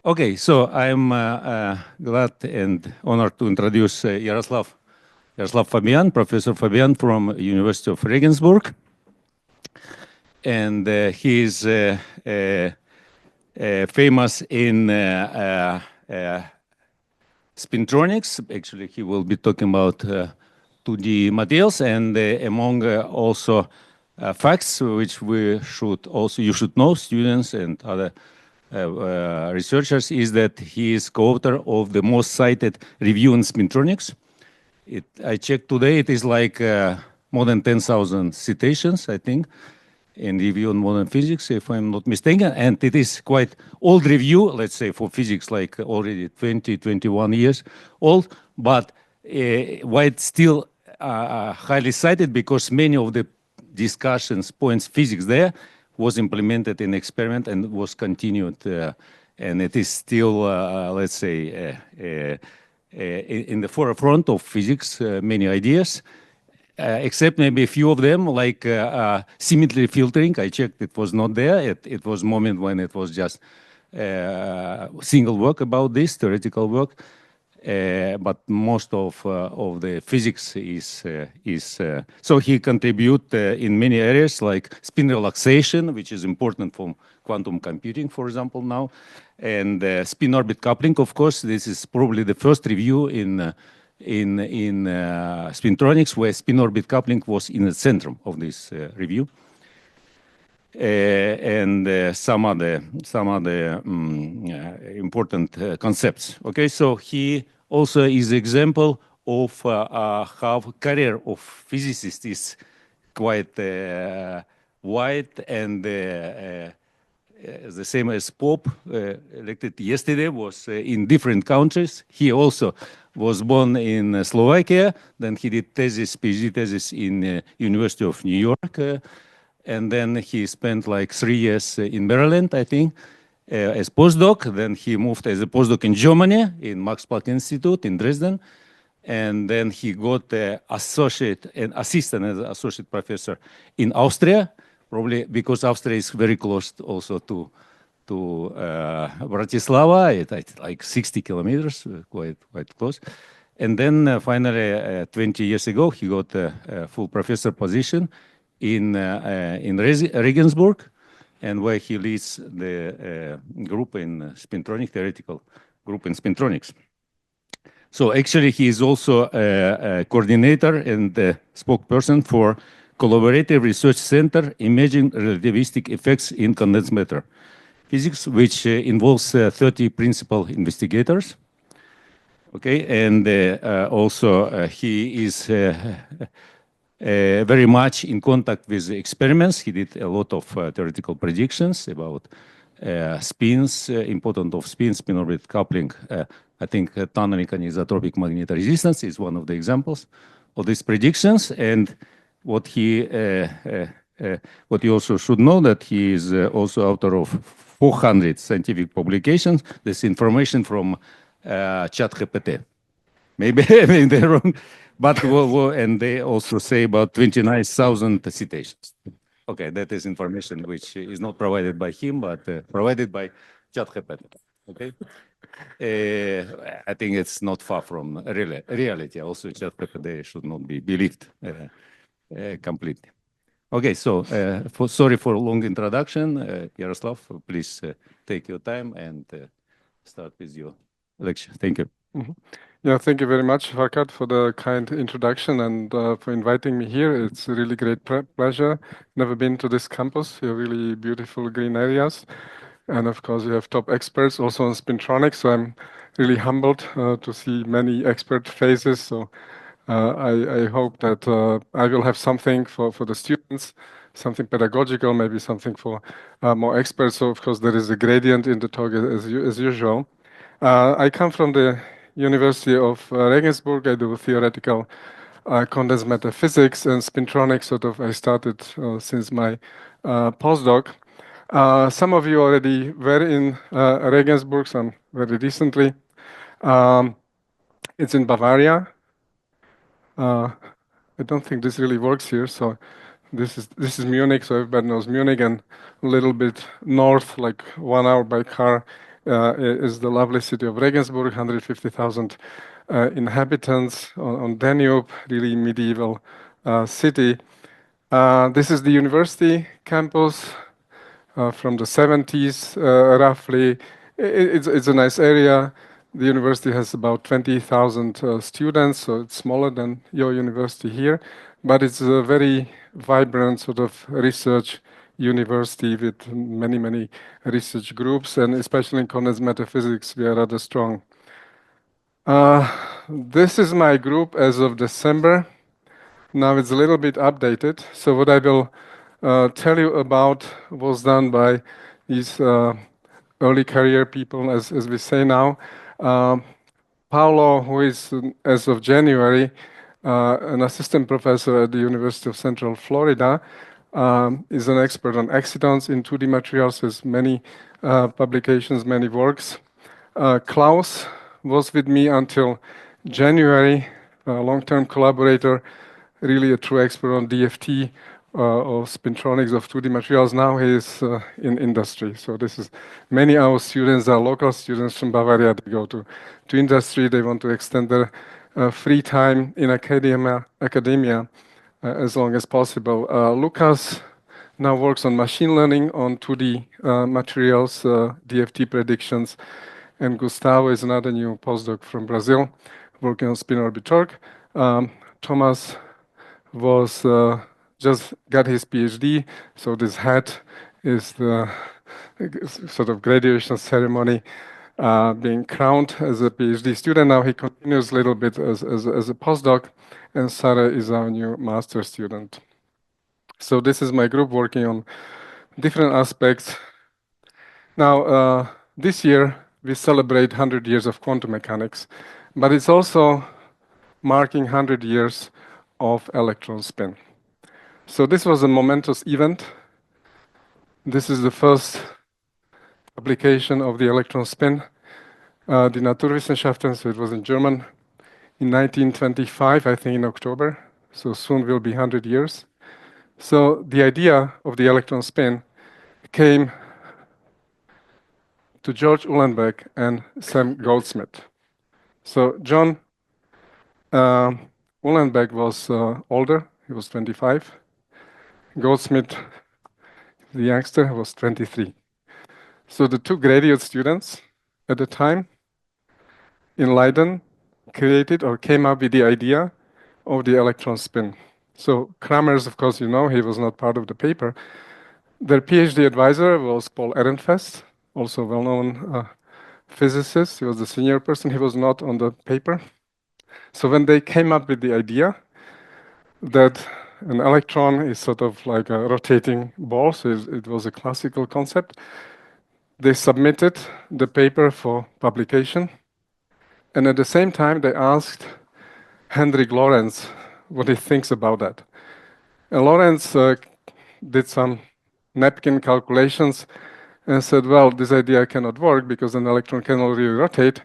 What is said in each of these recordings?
Okay, so I'm glad and honored to introduce Jaroslav Fabian, Professor Fabian from University of Regensburg. And he is famous in spintronics. Actually, he will be talking about 2D materials and among also facts which you should know, students and other researchers, is that he is co-author of the most cited review in spintronics. I checked today, it is like more than 10,000 citations, I think, in review on modern physics, if I'm not mistaken. And it is quite old review, let's say for physics, like already 20, 21 years old, but why it's still highly cited, because many of the discussions, points, physics there was implemented in experiment and was continued. And it is still, let's say, in the forefront of physics, many ideas. Except maybe a few of them, like symmetry filtering. I checked, it was not there. It was a moment when it was just single work about this, theoretical work. But most of the physics is so he contribute in many areas like spin relaxation, which is important for quantum computing, for example, now. And spin orbit coupling, of course, this is probably the first review in spintronics, where spin orbit coupling was in the center of this review, and some other important concepts. Okay, so he also is example of how career of physicist is quite wide, and the same as Pope, elected yesterday, was in different countries. He also was born in Slovakia. Then he did PhD thesis in University of New York. And then he spent like 3 years in Maryland, I think, as postdoc. Then he moved as a postdoc in Germany, in Max Planck Institute in Dresden. And then he got assistant as associate professor in Austria, probably because Austria is very close also to Bratislava. It's like 60 kilometers, quite close. And then finally, 20 years ago, he got a full professor position in Regensburg, and where he leads the group in spintronic, theoretical group in spintronics. So actually, he is also a coordinator and a spokesperson for Collaborative Research Center Imaging Relativistic Effects in Condensed Matter Physics, which involves 30 principal investigators. Okay, and also he is very much in contact with experiments. He did a lot of theoretical predictions about spins, importance of spin orbit coupling. I think tunneling anisotropic magnetic resistance is one of the examples of these predictions. And what you also should know, that he is also author of 400 scientific publications. This information from ChatGPT. Maybe they're wrong, but and they also say about 29,000 citations. Okay, that is information which is not provided by him, but provided by ChatGPT. Okay, I think it's not far from reality. Also, ChatGPT should not be believed completely. Okay, so sorry for a long introduction. Jaroslav, please take your time and start with your lecture. Thank you. Mm-hmm. Yeah, thank you very much, Farkad, for the kind introduction and for inviting me here. It's a really great pleasure. Never been to this campus. You have really beautiful green areas. And of course, you have top experts also on spintronics. So I'm really humbled to see many expert faces. So I hope that I will have something for the students, something pedagogical, maybe something for more experts. So of course, there is a gradient in the talk as usual. I come from the University of Regensburg. I do theoretical condensed matter physics and spintronics. Sort of, I started since my postdoc. Some of you already were in Regensburg, some very recently. It's in Bavaria. I don't think this really works here. So this is Munich. So everybody knows Munich, and a little bit north, like 1 hour by car, is the lovely city of Regensburg, 150,000 inhabitants on Danube, really medieval city. This is the university campus from the 70s, roughly. It's a nice area. The university has about 20,000 students, so it's smaller than your university here, but it's a very vibrant sort of research university with many, many research groups, and especially in condensed matter physics, we are rather strong. This is my group as of December. Now it's a little bit updated. So what I will tell you about was done by these early career people, as we say now. Paulo, who is, as of January, an assistant professor at the University of Central Florida, is an expert on excitons in 2D materials, has many publications, many works. Klaus was with me until January, a long-term collaborator, really a true expert on DFT or spintronics of 2D materials. Now he is in industry. So this is many of our students are local students from Bavaria. They go to industry. They want to extend their free time in academia as long as possible. Lucas now works on machine learning on 2D materials, DFT predictions. And Gustavo is another new postdoc from Brazil, working on spin orbit torque. Thomas was just got his PhD, so this hat is the sort of graduation ceremony, being crowned as a PhD student. Now he continues a little bit as a postdoc, and Sarah is our new master student. So this is my group working on different aspects. Now, this year we celebrate 100 years of quantum mechanics, but it's also marking 100 years of electron spin. So this was a momentous event. This is the first publication of the electron spin, the Naturwissenschaften, so it was in German, in 1925, I think in October. So soon will be 100 years. So the idea of the electron spin came to George Uhlenbeck and Sam Goldsmith. So John Uhlenbeck was older, he was 25. Goldsmith, the youngster, was 23. So the two graduate students at the time in Leiden created or came up with the idea of the electron spin. So Kramers, of course, you know, he was not part of the paper. Their PhD advisor was Paul Ehrenfest, also well-known physicist. He was the senior person. He was not on the paper. So when they came up with the idea that an electron is sort of like a rotating ball, so it was a classical concept, they submitted the paper for publication. And at the same time, they asked Hendrik Lorentz what he thinks about that. And Lorentz did some napkin calculations and said, well, this idea cannot work because an electron cannot really rotate,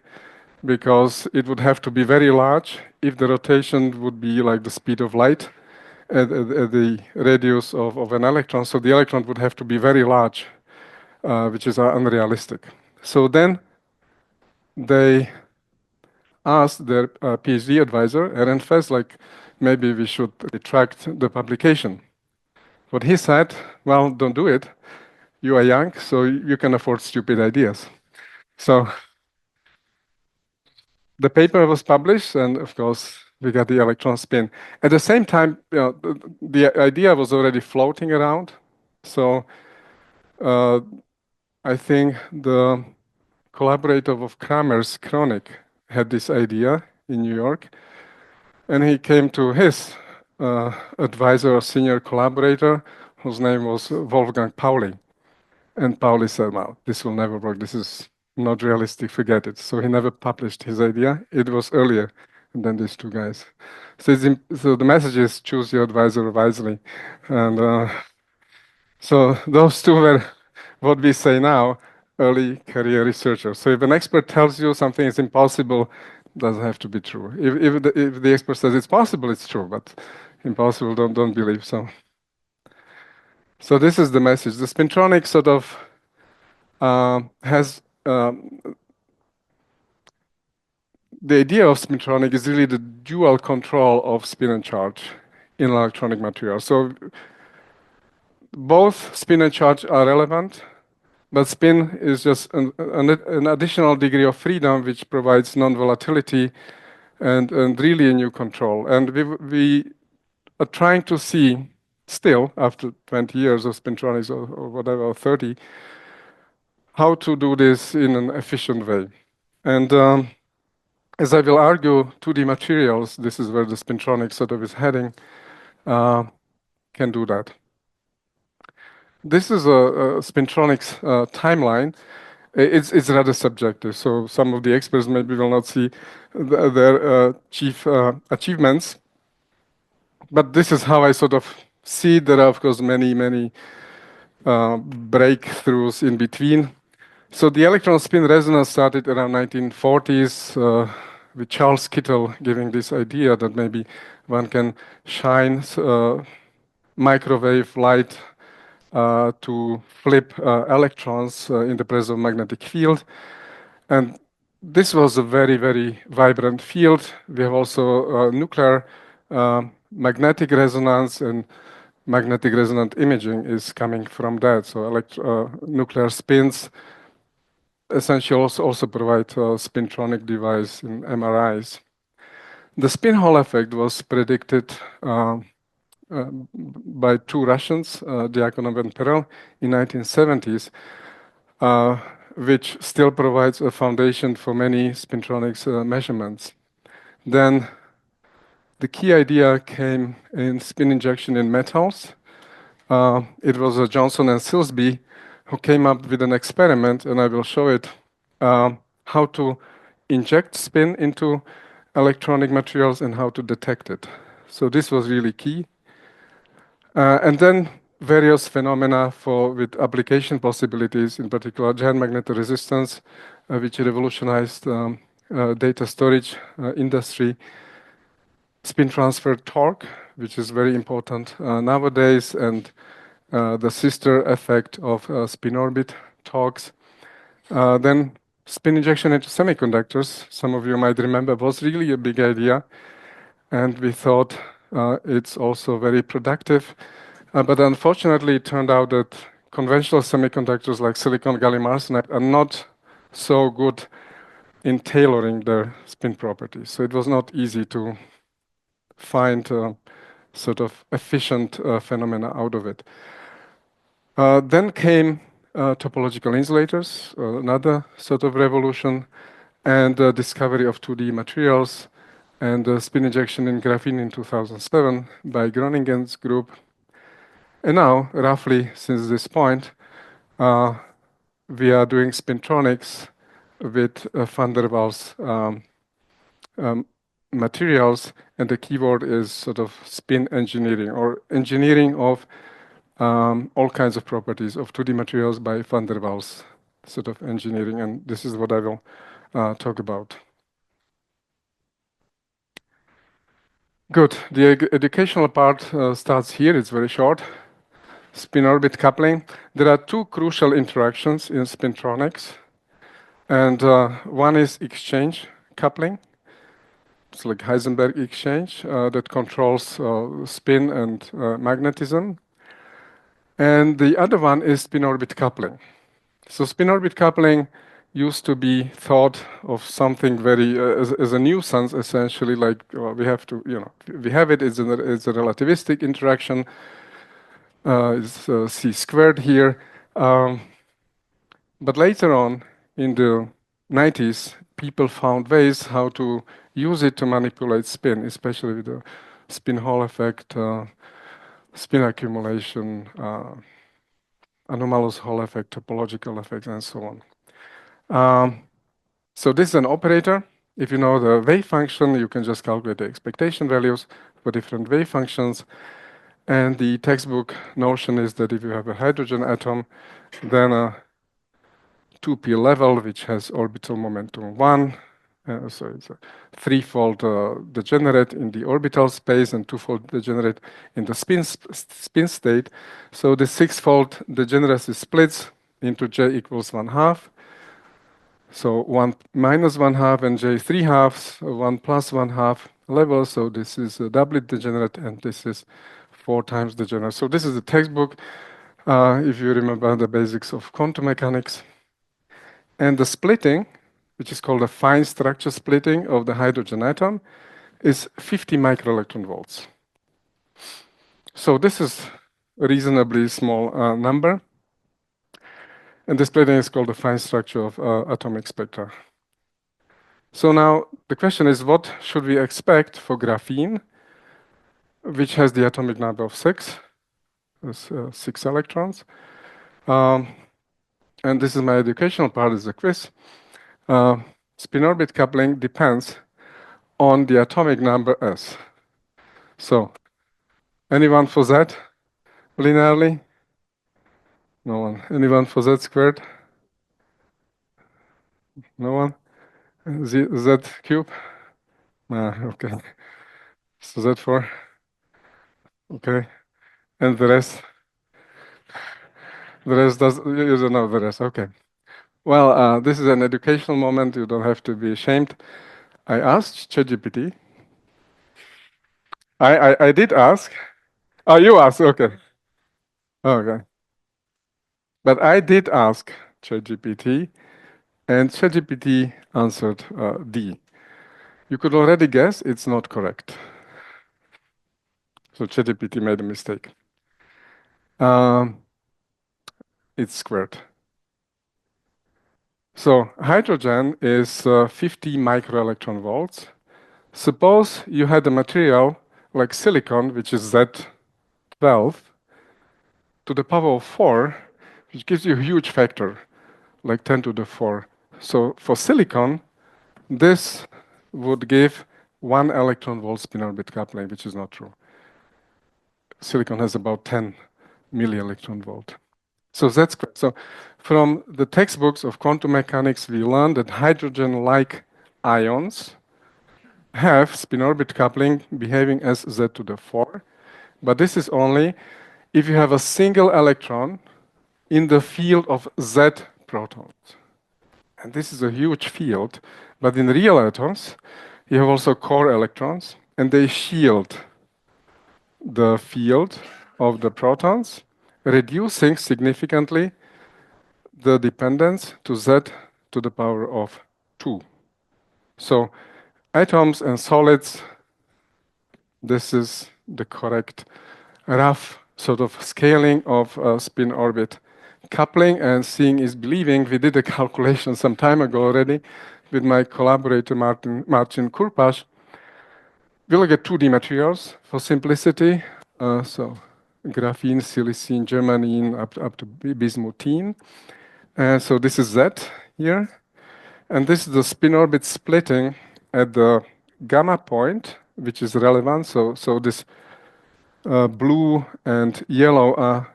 because it would have to be very large if the rotation would be like the speed of light at the radius of an electron. So the electron would have to be very large, which is unrealistic. So then they asked their PhD advisor, Ehrenfest, like, maybe we should retract the publication. What he said, well, don't do it. You are young, so you can afford stupid ideas. So the paper was published, and of course, we got the electron spin. At the same time, you know, the idea was already floating around. So I think the collaborator of Kramers, Kronig, had this idea in New York, and he came to his advisor or senior collaborator, whose name was Wolfgang Pauli. And Pauli said, well, this will never work. This is not realistic. Forget it. So he never published his idea. It was earlier than these two guys. So, so the message is choose your advisor wisely. And so those two were what we say now, early career researchers. So if an expert tells you something is impossible, it doesn't have to be true. If the expert says it's possible, it's true, but impossible, don't believe so. So this is the message. The spintronic sort of has the idea of spintronic is really the dual control of spin and charge in electronic material. So both spin and charge are relevant, but spin is just an additional degree of freedom which provides non-volatility and really a new control. And we are trying to see still, after 20 years of spintronics or whatever, or 30, how to do this in an efficient way. And as I will argue, 2D materials, this is where the spintronics sort of is heading, can do that. This is a spintronics timeline. It's rather subjective, so some of the experts maybe will not see their chief achievements. But this is how I sort of see. There are, of course, many breakthroughs in between. So the electron spin resonance started around 1940s with Charles Kittel giving this idea that maybe one can shine microwave light to flip electrons in the presence of magnetic field. And this was a very vibrant field. We have also nuclear magnetic resonance, and magnetic resonant imaging is coming from that. So nuclear spins essentially also provide a spintronic device in MRIs. The spin Hall effect was predicted by two Russians, Dyakonov and Perel, in 1970s, which still provides a foundation for many spintronics measurements. Then the key idea came in spin injection in metals. It was Johnson and Silsby who came up with an experiment, and I will show it, how to inject spin into electronic materials and how to detect it. So this was really key. And then various phenomena with application possibilities, in particular giant magnetic resistance, which revolutionized data storage industry, spin transfer torque, which is very important nowadays, and the sister effect of spin orbit torques. Then spin injection into semiconductors, some of you might remember, was really a big idea, and we thought it's also very productive. But unfortunately, it turned out that conventional semiconductors like silicon, gallium arsenide are not so good in tailoring their spin properties. So it was not easy to find sort of efficient phenomena out of it. Then came topological insulators, another sort of revolution, and the discovery of 2D materials, and spin injection in graphene in 2007 by Groningen's group. And now, roughly since this point, we are doing spintronics with van der Waals materials, and the keyword is sort of spin engineering, or engineering of all kinds of properties of 2D materials by van der Waals sort of engineering, and this is what I will talk about. Good. The educational part starts here. It's very short. Spin-orbit coupling. There are two crucial interactions in spintronics, and one is exchange coupling. It's like Heisenberg exchange that controls spin and magnetism. And the other one is spin-orbit coupling. So spin-orbit coupling used to be thought of something very as a nuisance, essentially, like we have to, we have it, it's a relativistic interaction. It's c squared here. But later on, in the 90s, people found ways how to use it to manipulate spin, especially with the spin Hall effect, spin accumulation, anomalous Hall effect, topological effect, and so on. So this is an operator. If you know the wave function, you can just calculate the expectation values for different wave functions. And the textbook notion is that if you have a hydrogen atom, then a 2p level, which has orbital momentum 1, so it's a threefold degenerate in the orbital space and twofold degenerate in the spin state. So the sixfold degeneracy splits into j equals 1/2. So 1 minus 1/2 and J 3/2, 1 plus 1/2 level. So this is a doubly degenerate, and this is 4 times degenerate. So this is the textbook, if you remember the basics of quantum mechanics. And the splitting, which is called a fine structure splitting of the hydrogen atom, is 50 microelectron volts. So this is a reasonably small number. And this splitting is called the fine structure of atomic spectra. So now the question is, what should we expect for graphene, which has the atomic number of 6, 6 electrons? And this is my educational part, is the quiz. Spin-orbit coupling depends on the atomic number S. So, anyone for Z linearly? No one. Anyone for Z squared? No one? Z cube? Okay. So Z4? Okay. And the rest? The rest does, you don't know the rest. Okay. Well, this is an educational moment. You don't have to be ashamed. I asked ChatGPT. I did ask. Oh, you asked. Okay. Okay. But I did ask ChatGPT, and ChatGPT answered D. You could already guess it's not correct. So ChatGPT made a mistake. It's squared. So hydrogen is 50 microelectron volts. Suppose you had a material like silicon, which is Z12, to the power of 4, which gives you a huge factor, like 10 to the 4. So for silicon, this would give 1 electron volt spin orbit coupling, which is not true. Silicon has about 10 milli-electron volt. So that's so from the textbooks of quantum mechanics, we learned that hydrogen-like ions have spin orbit coupling behaving as Z to the 4. But this is only if you have a single electron in the field of Z protons. And this is a huge field. But in real atoms, you have also core electrons, and they shield the field of the protons, reducing significantly the dependence to Z to the power of 2. So atoms and solids, this is the correct rough sort of scaling of spin orbit coupling, and seeing is believing. We did a calculation some time ago already with my collaborator Martin Kurpash. We look at 2D materials for simplicity. So graphene, silicene, germanium, up to bismuthine. And so this is Z here. And this is the spin orbit splitting at the gamma point, which is relevant. So this blue and yellow are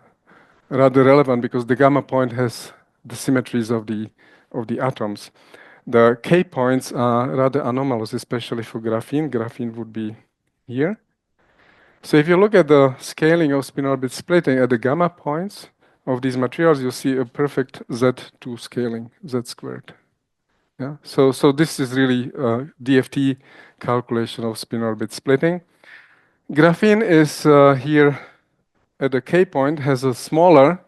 rather relevant because the gamma point has the symmetries of the atoms. The K points are rather anomalous, especially for graphene. Graphene would be here. So if you look at the scaling of spin orbit splitting at the gamma points of these materials, you see a perfect Z2 scaling, Z squared. Yeah. So this is really DFT calculation of spin orbit splitting. Graphene is here at the K point, has a smaller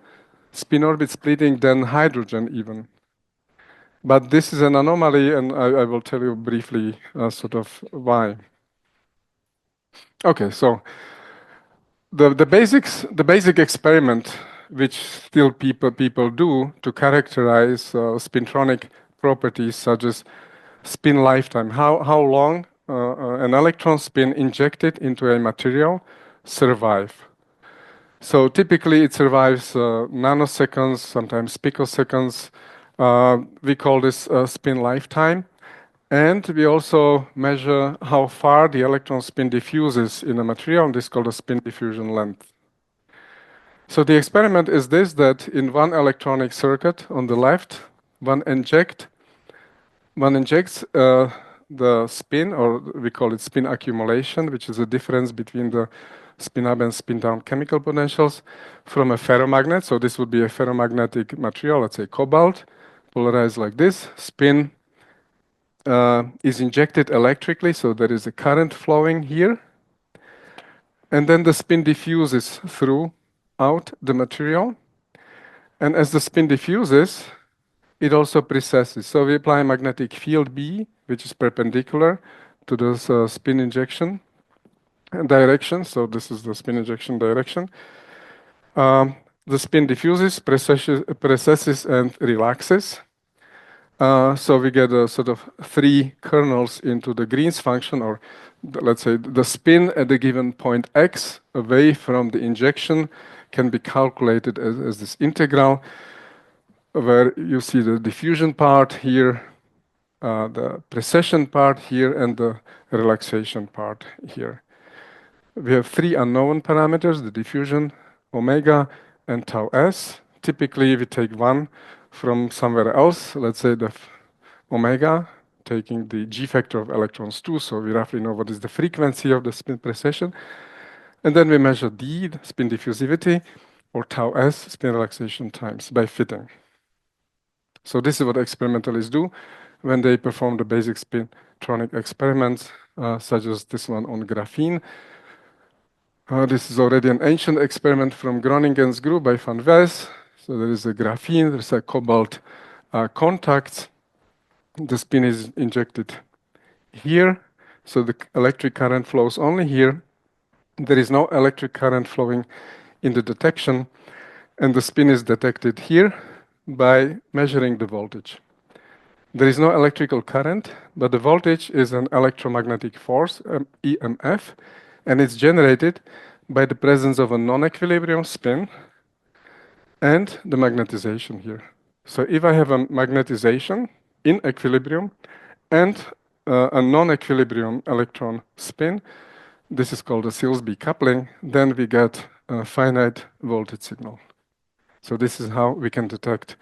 spin orbit splitting than hydrogen even. But this is an anomaly, and I will tell you briefly sort of why. Okay, so the basic experiment which still people do to characterize spintronic properties such as spin lifetime, how long an electron spin injected into a material survive. So typically it survives nanoseconds, sometimes picoseconds. We call this spin lifetime. And we also measure how far the electron spin diffuses in a material, and this is called a spin diffusion length. So the experiment is this, that in one electronic circuit on the left, one injects the spin, or we call it spin accumulation, which is the difference between the spin up and spin down chemical potentials, from a ferromagnet. So this would be a ferromagnetic material, let's say cobalt, polarized like this. Spin is injected electrically, so there is a current flowing here. And then the spin diffuses throughout the material. And as the spin diffuses, it also precesses. So we apply magnetic field B, which is perpendicular to this spin injection direction. So this is the spin injection direction. The spin diffuses, precesses, and relaxes. So we get a sort of 3 kernels into the Green's function, or let's say the spin at a given point x away from the injection can be calculated as this integral, where you see the diffusion part here, the precession part here, and the relaxation part here. We have 3 unknown parameters, the diffusion, omega, and tau s. Typically, we take one from somewhere else, let's say the omega, taking the g factor of electrons 2, so we roughly know what is the frequency of the spin precession. And then we measure d, the spin diffusivity, or tau s, spin relaxation times, by fitting. So this is what experimentalists do when they perform the basic spintronic experiments, such as this one on graphene. This is already an ancient experiment from Groningen's group by Van Wes. So there is a graphene, there's a cobalt contact. The spin is injected here, so the electric current flows only here. There is no electric current flowing in the detection, and the spin is detected here by measuring the voltage. There is no electrical current, but the voltage is an electromagnetic force, EMF, and it's generated by the presence of a non-equilibrium spin and the magnetization here. So if I have a magnetization in equilibrium and a non-equilibrium electron spin, this is called a Silsby coupling, then we get a finite voltage signal. So this is how we can detect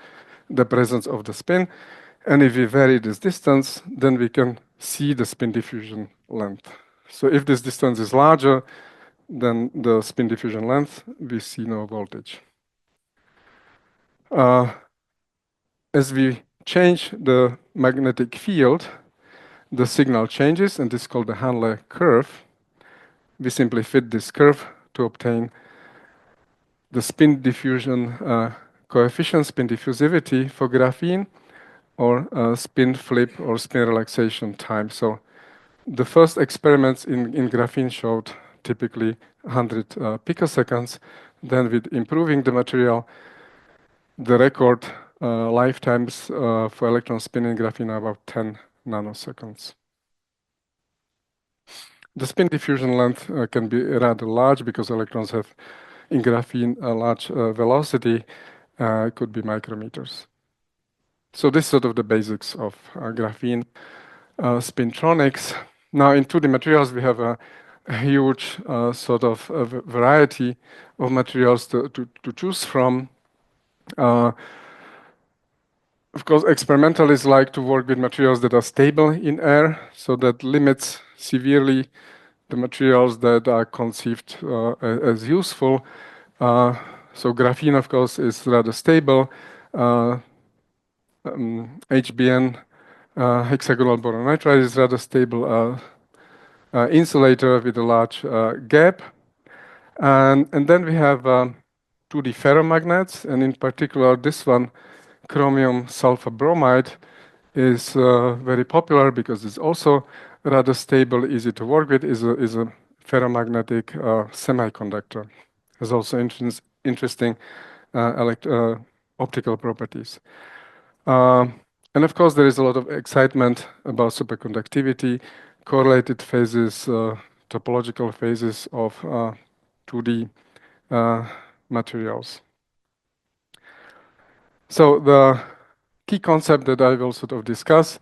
the presence of the spin. And if we vary this distance, then we can see the spin diffusion length. So if this distance is larger than the spin diffusion length, we see no voltage. As we change the magnetic field, the signal changes, and this is called the Hanle curve. We simply fit this curve to obtain the spin diffusion coefficient, spin diffusivity for graphene, or spin flip or spin relaxation time. So the first experiments in graphene showed typically 100 picoseconds. Then with improving the material, the record lifetimes for electron spin in graphene are about 10 nanoseconds. The spin diffusion length can be rather large because electrons have in graphene a large velocity. It could be micrometers. So this is sort of the basics of graphene spintronics. Now in 2D materials, we have a huge sort of variety of materials to choose from. Of course, experimentalists like to work with materials that are stable in air, so that limits severely the materials that are conceived as useful. So graphene, of course, is rather stable. HBN, hexagonal boron nitride, is rather stable insulator with a large gap. And then we have 2D ferromagnets, and in particular this one, chromium sulfur bromide, is very popular because it's also rather stable, easy to work with, is a ferromagnetic semiconductor. Has also interesting optical properties. And of course, there is a lot of excitement about superconductivity, correlated phases, topological phases of 2D materials. So the key concept that I will sort of discuss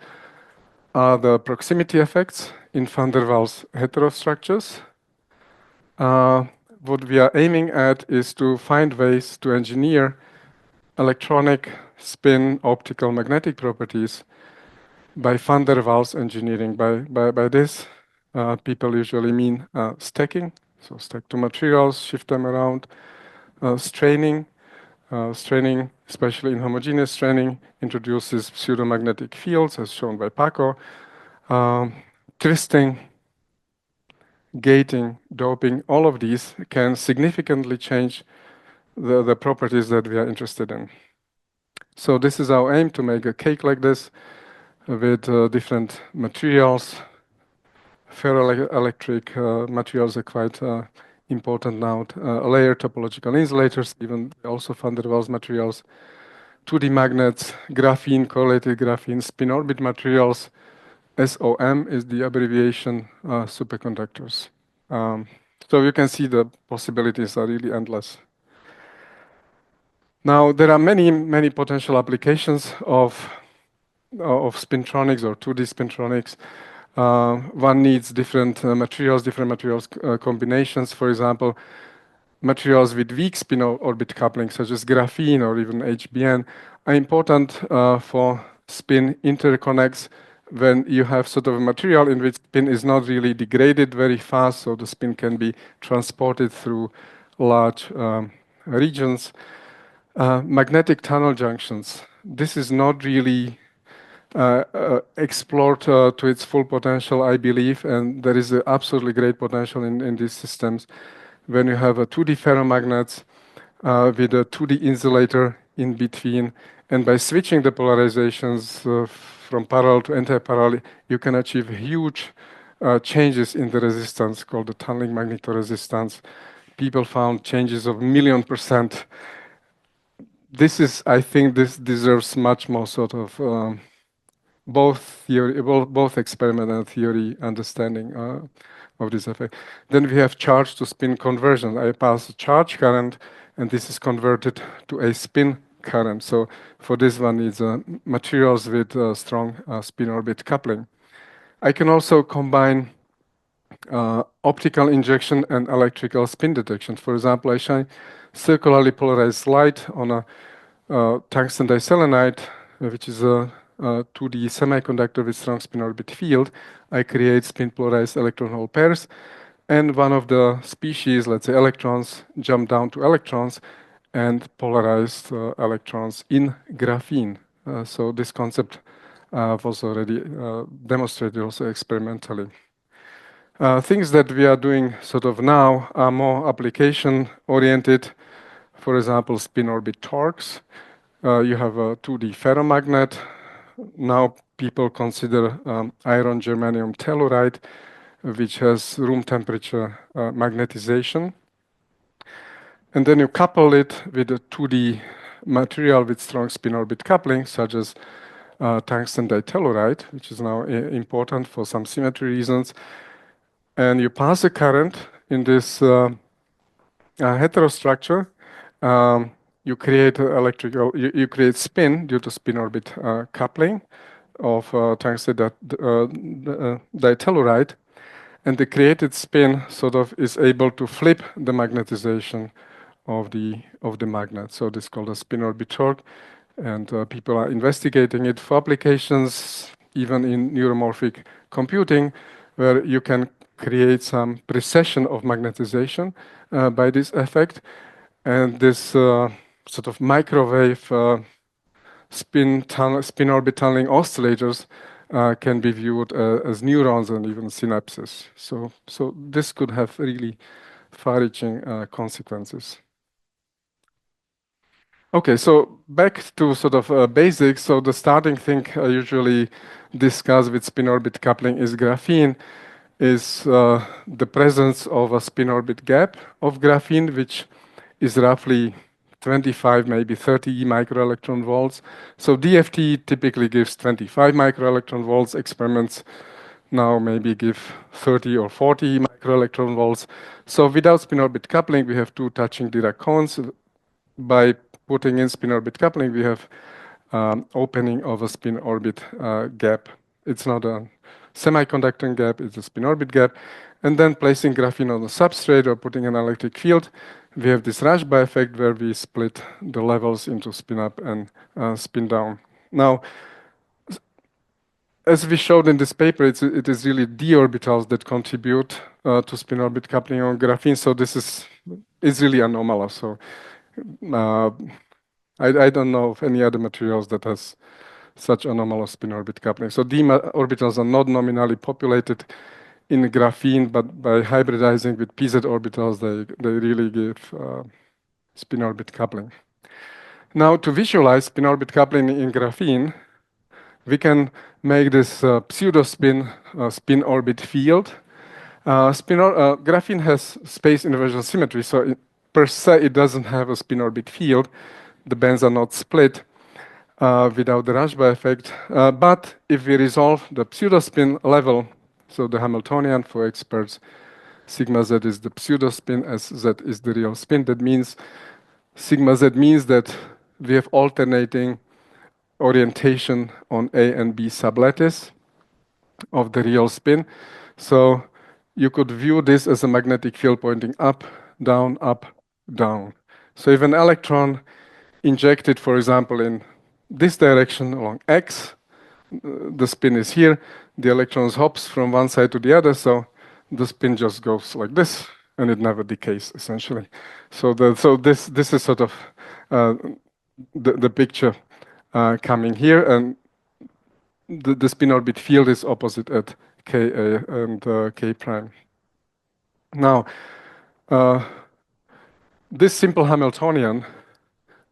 are the proximity effects in van der Waals heterostructures. What we are aiming at is to find ways to engineer electronic, spin, optical, magnetic properties by van der Waals engineering. By this, people usually mean stacking. So stack two materials, shift them around, straining, Straining, especially in homogeneous straining, introduces pseudomagnetic fields, as shown by Paco. Twisting, gating, doping, all of these can significantly change the properties that we are interested in. So this is our aim, to make a cake like this with different materials. Ferroelectric materials are quite important now. Layer topological insulators, even also van der Waals materials. 2D magnets, graphene, correlated graphene, spin orbit materials. SOM is the abbreviation, superconductors. So you can see the possibilities are really endless. Now, there are many potential applications of spintronics or 2D spintronics. One needs different materials combinations. For example, materials with weak spin orbit coupling, such as graphene or even HBN, are important for spin interconnects when you have sort of a material in which spin is not really degraded very fast, so the spin can be transported through large regions. Magnetic tunnel junctions. This is not really explored to its full potential, I believe, and there is absolutely great potential in these systems when you have a 2D ferromagnets with a 2D insulator in between, and by switching the polarizations from parallel to anti-parallel, you can achieve huge changes in the resistance called the tunneling magnetoresistance. People found changes of 1,000,000%. I think this deserves much more sort of both experiment and theory understanding of this effect. Then we have charge to spin conversion. I pass a charge current, and this is converted to a spin current. So for this one, it's materials with strong spin orbit coupling. I can also combine optical injection and electrical spin detection. For example, I shine circularly polarized light on a tungsten diselenide, which is a 2D semiconductor with strong spin orbit field. I create spin polarized electron hole pairs, and one of the species, let's say electrons, jump down to electrons and polarized electrons in graphene. So this concept was already demonstrated also experimentally. Things that we are doing sort of now are more application oriented. For example, spin orbit torques. You have a 2D ferromagnet. Now people consider iron germanium telluride, which has room temperature magnetization. And then you couple it with a 2D material with strong spin orbit coupling, such as tungsten ditelluride, which is now important for some symmetry reasons. And you pass a current in this heterostructure. You create you create spin due to spin orbit coupling of tungsten ditelluride, and the created spin sort of is able to flip the magnetization of the magnet. So this is called a spin orbit torque, and people are investigating it for applications even in neuromorphic computing, where you can create some precession of magnetization by this effect, and this sort of microwave spin orbit tunneling oscillators can be viewed as neurons and even synapses. So this could have really far-reaching consequences. Okay, so back to sort of basics. So the starting thing I usually discuss with spin orbit coupling is graphene, is the presence of a spin orbit gap of graphene, which is roughly 25, maybe 30 microelectron volts. So DFT typically gives 25 microelectron volts. Experiments now maybe give 30 or 40 microelectron volts. So without spin orbit coupling, we have two touching Dirac cones. By putting in spin orbit coupling, we have opening of a spin orbit gap. It's not a semiconductor gap, it's a spin orbit gap. And then placing graphene on the substrate or putting an electric field, we have this Rashba effect where we split the levels into spin up and spin down. Now, as we showed in this paper, it is really d orbitals that contribute to spin orbit coupling on graphene. So this is really anomalous. So I don't know of any other materials that has such anomalous spin-orbit coupling. So d orbitals are not nominally populated in graphene, but by hybridizing with pz orbitals, they really give spin-orbit coupling. Now, to visualize spin-orbit coupling in graphene, we can make this pseudo-spin spin-orbit field. Graphene has space inversion symmetry, so per se it doesn't have a spin-orbit field. The bands are not split without the Rashba effect. But if we resolve the pseudo-spin level, so the Hamiltonian for experts, sigma z is the pseudo-spin, as z is the real spin. That means sigma z means that we have alternating orientation on A and B sublattice of the real spin. So you could view this as a magnetic field pointing up, down, up, down. So if an electron injected, for example, in this direction along x, the spin is here, the electron hops from one side to the other, so the spin just goes like this, and it never decays, essentially. So this is sort of the picture coming here, and the spin orbit field is opposite at Ka and K prime. Now, this simple Hamiltonian,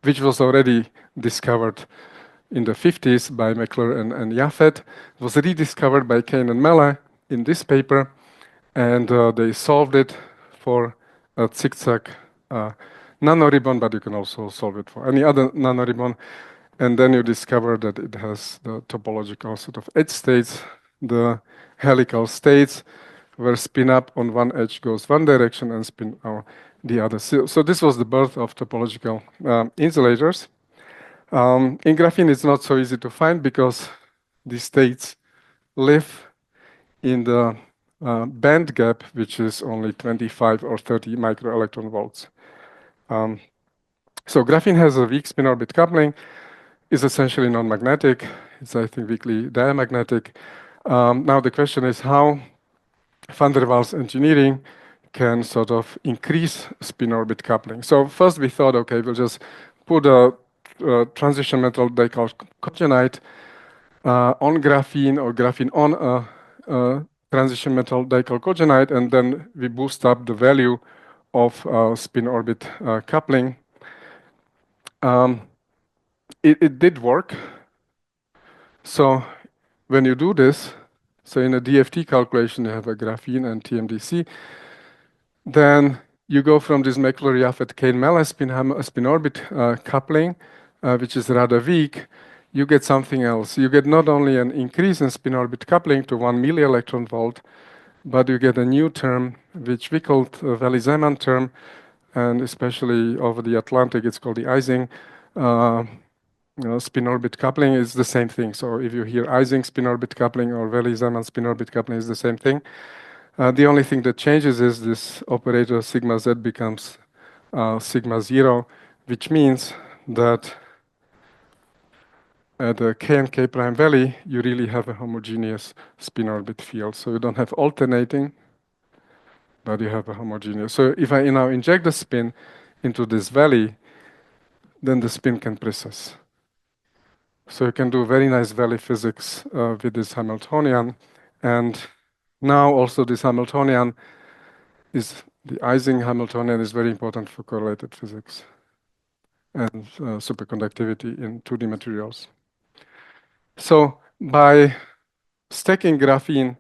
which was already discovered in the 50s by Meckler and Jaffet, was rediscovered by Kane and Melle in this paper, and they solved it for a zigzag nanoribbon, but you can also solve it for any other nanoribbon. And then you discover that it has the topological sort of edge states, the helical states, where spin up on one edge goes one direction and spin out the other. So this was the birth of topological insulators. In graphene, it's not so easy to find because these states live in the band gap, which is only 25 or 30 microelectron volts. So graphene has a weak spin orbit coupling, is essentially non-magnetic. It's, I think, weakly diamagnetic. Now the question is how van der Waals engineering can sort of increase spin orbit coupling. So first we thought, okay, we'll just put a transition metal dichalcogenide on graphene, or graphene on a transition metal dichalcogenide, and then we boost up the value of spin orbit coupling. It did work. So when you do this, so in a DFT calculation, you have a graphene and TMDC, then you go from this Meckler-Jaffet-Kane-Melle spin orbit coupling, which is rather weak. You get something else. You get not only an increase in spin orbit coupling to 1 milli-electron volt, but you get a new term, which we called a Valley-Zeeman term, and especially over the Atlantic, it's called the Ising. Spin orbit coupling is the same thing. So if you hear Ising spin orbit coupling or Valley-Zeeman spin orbit coupling, is the same thing. The only thing that changes is this operator sigma z becomes sigma 0, which means that at the K and K prime valley, you really have a homogeneous spin orbit field. So you don't have alternating, but you have a homogeneous. So if I now inject the spin into this valley, then the spin can precess. So you can do very nice valley physics with this Hamiltonian. And now also this Hamiltonian is, the Ising Hamiltonian is very important for correlated physics and superconductivity in 2D materials. So by stacking graphene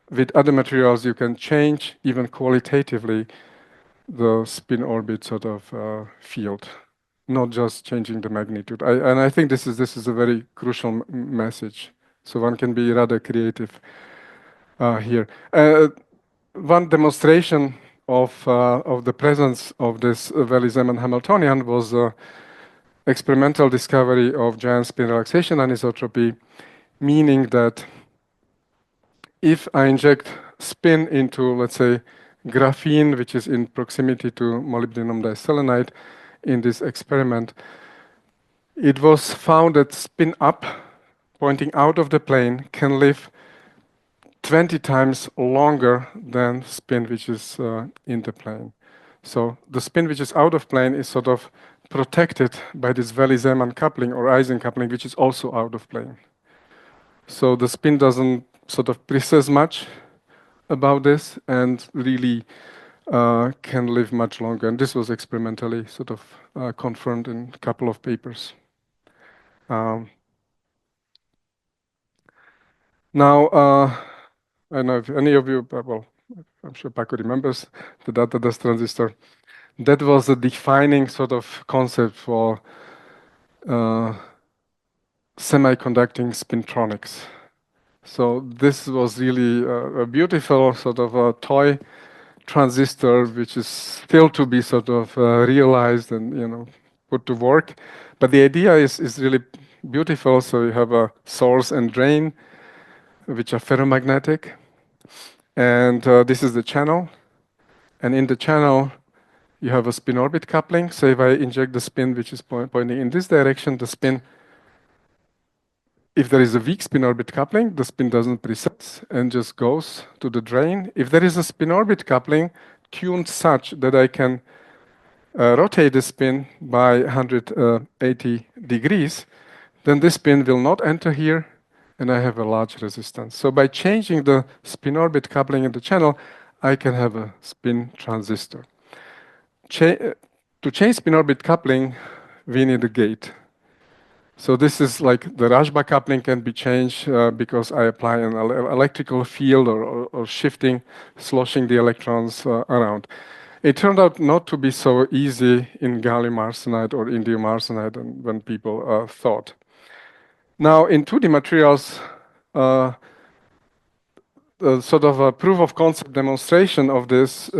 with other materials, you can change even qualitatively the spin orbit sort of field, not just changing the magnitude. And I think this is a very crucial message. So one can be rather creative here. One demonstration of the presence of this Valley-Zeeman Hamiltonian was experimental discovery of giant spin relaxation anisotropy, meaning that if I inject spin into, let's say, graphene, which is in proximity to molybdenum diselenide in this experiment, it was found that spin up, pointing out of the plane, can live 20 times longer than spin which is in the plane. So the spin which is out of plane is sort of protected by this Welle-Zeeman coupling or Ising coupling, which is also out of plane. So the spin doesn't sort of precise much about this and really can live much longer. And this was experimentally sort of confirmed in a couple of papers. Now, I don't know if any of you, well, I'm sure Paco remembers the data dust transistor. That was a defining sort of concept for semiconducting spintronics. So this was really a beautiful sort of a toy transistor, which is still to be sort of realized and put to work. But the idea is really beautiful. So you have a source and drain, which are ferromagnetic, and this is the channel. And in the channel, you have a spin-orbit coupling. So if I inject the spin, which is pointing in this direction, the spin, if there is a weak spin-orbit coupling, the spin doesn't preset and just goes to the drain. If there is a spin-orbit coupling tuned such that I can rotate the spin by 180 degrees, then this spin will not enter here, and I have a large resistance. So by changing the spin-orbit coupling in the channel, I can have a spin transistor. To change spin-orbit coupling, we need a gate. So this is like the Rashba coupling can be changed because I apply an electrical field or shifting, sloshing the electrons around. It turned out not to be so easy in gallium arsenide or indium arsenide than when people thought. Now, in 2D materials, sort of a proof of concept demonstration of this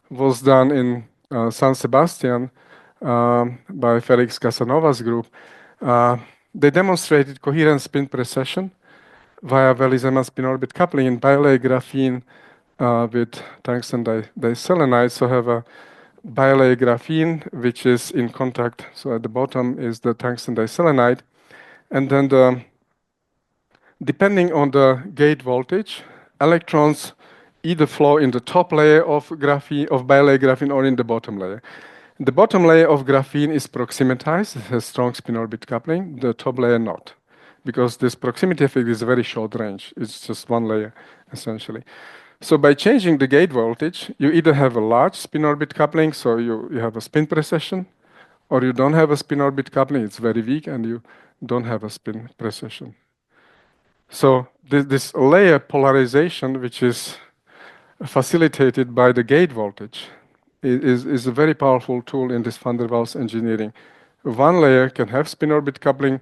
was done in San Sebastian by Felix Casanova's group. They demonstrated coherent spin precession via Welle-Zeeman spin-orbit coupling in bilayer graphene with tungsten diselenide. So have a bilayer graphene, which is in contact. So at the bottom is the tungsten diselenide. And then depending on the gate voltage, electrons either flow in the top layer of graphene, of bilayer graphene, or in the bottom layer. The bottom layer of graphene is proximatized. It has strong spin-orbit coupling. The top layer not, because this proximity effect is a very short range. It's just one layer, essentially. So by changing the gate voltage, you either have a large spin-orbit coupling, so you have a spin precession, or you don't have a spin-orbit coupling, it's very weak, and you don't have a spin precession. So this layer polarization, which is facilitated by the gate voltage, is a very powerful tool in this van der Waals engineering. One layer can have spin-orbit coupling,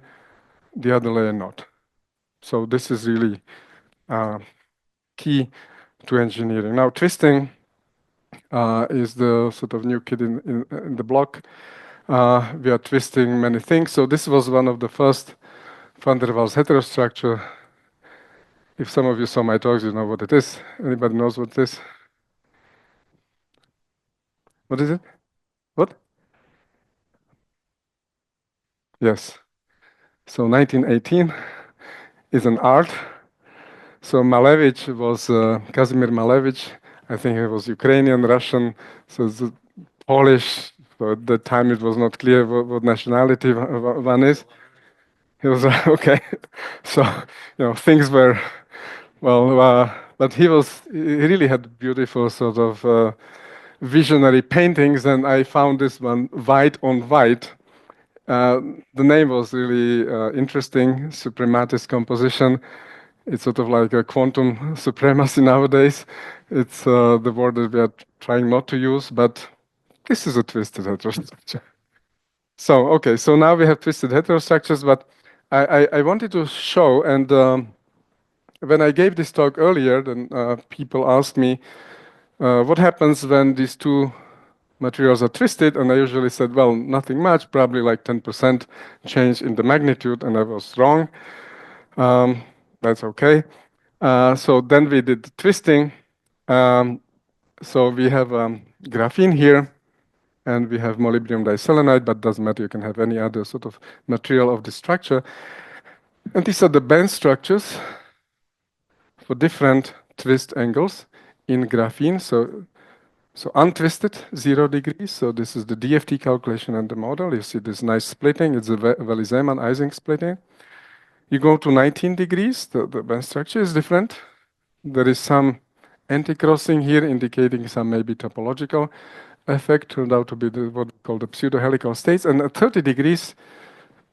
the other layer not. So this is really key to engineering. Now, twisting is the sort of new kid in the block. We are twisting many things. So this was one of the first van der Waals heterostructure. If some of you saw my talks, you know what it is. Anybody knows what it is? What is it? What? Yes. So 1918 is an art. So Malevich was Kazimir Malevich. I think he was Ukrainian, Russian, so it's Polish. So at the time it was not clear what nationality one is. He was okay. So things were well, but he really had beautiful sort of visionary paintings, and I found this one white on white. The name was really interesting, suprematis composition. It's sort of like a quantum supremacy nowadays. It's the word that we are trying not to use, but this is a twisted heterostructure. So, okay, so now we have twisted heterostructures, but I wanted to show, and when I gave this talk earlier, then people asked me, what happens when these two materials are twisted? And I usually said, well, nothing much, probably like 10% change in the magnitude, and I was wrong. That's okay. So then we did twisting. So we have graphene here, and we have molybdenum diselenide, but doesn't matter, you can have any other sort of material of this structure. And these are the band structures for different twist angles in graphene. So So untwisted, 0 degrees. So this is the DFT calculation and the model. You see this nice splitting. It's a Welle-Zeeman-Ising splitting. You go to 19 degrees, the band structure is different. There is some anti-crossing here indicating some maybe topological effect, turned out to be what we call the pseudo-helical states. And at 30 degrees,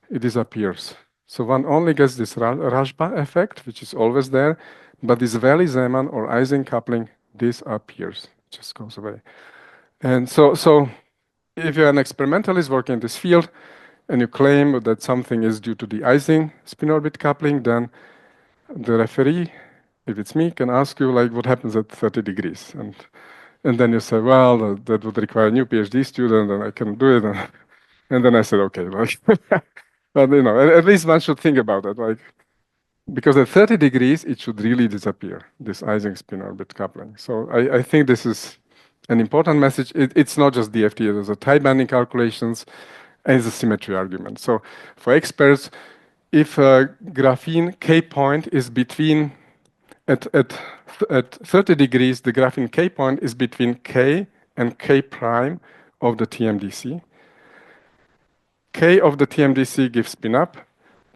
it disappears. So one only gets this Rashba effect, which is always there, but this Welle-Zeeman or Ising coupling disappears, just goes away. And so if you're an experimentalist working in this field and you claim that something is due to the Ising spin-orbit coupling, then the referee, if it's me, can ask you like what happens at 30 degrees. And then you say, well, that would require a new PhD student and I can do it. And then I said, okay, like, but you know, at least one should think about it, like, because at 30 degrees, it should really disappear, this Ising spin-orbit coupling. So I think this is an important message. It's not just DFT, there's a tie banding calculations and it's a symmetry argument. So for experts, if a graphene K point is between, at 30 degrees, the graphene K point is between K and K prime of the TMDC. K of the TMDC gives spin up,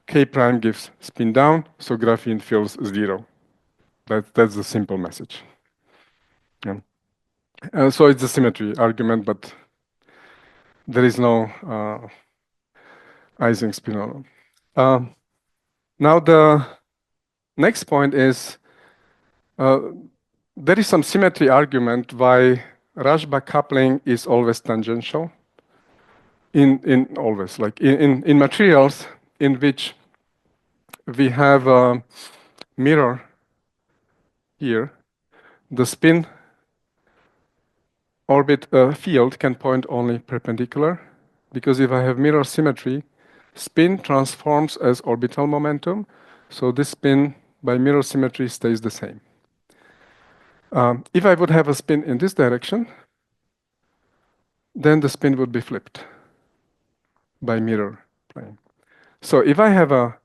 K prime gives spin down, so graphene fills 0. That's the simple message. Yeah. So it's a symmetry argument, but there is no Ising spin. Now the next point is there is some symmetry argument why Rashba coupling is always tangential. In always, like in materials in which we have a mirror here, the spin orbit field can point only perpendicular, because if I have mirror symmetry, spin transforms as orbital momentum, so this spin by mirror symmetry stays the same. If I would have a spin in this direction, then the spin would be flipped by mirror plane. So if I have a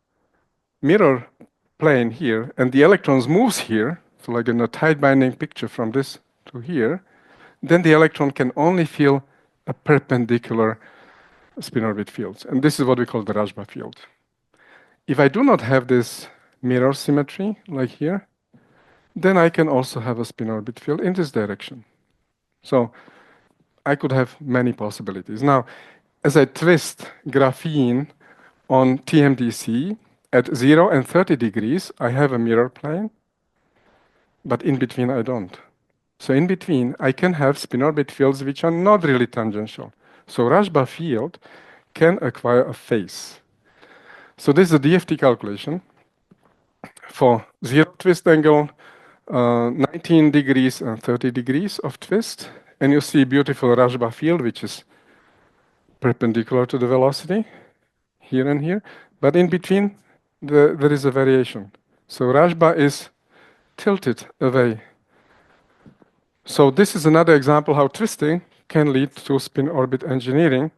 mirror plane here and the electrons moves here, so like in a tight binding picture from this to here, then the electron can only feel a perpendicular spin orbit fields. And this is what we call the Rashba field. If I do not have this mirror symmetry, like here, then I can also have a spin orbit field in this direction. So I could have many possibilities. Now, as I twist graphene on TMDC at 0 and 30 degrees, I have a mirror plane, but in between I don't. So in between, I can have spin orbit fields which are not really tangential. So Rashba field can acquire a phase. So this is a DFT calculation for 0 twist angle, 19 degrees and 30 degrees of twist. And you see beautiful Rashba field, which is perpendicular to the velocity, here and here. But in between, there is a variation. So Rashba is tilted away. So this is another example how twisting can lead to spin orbit engineering.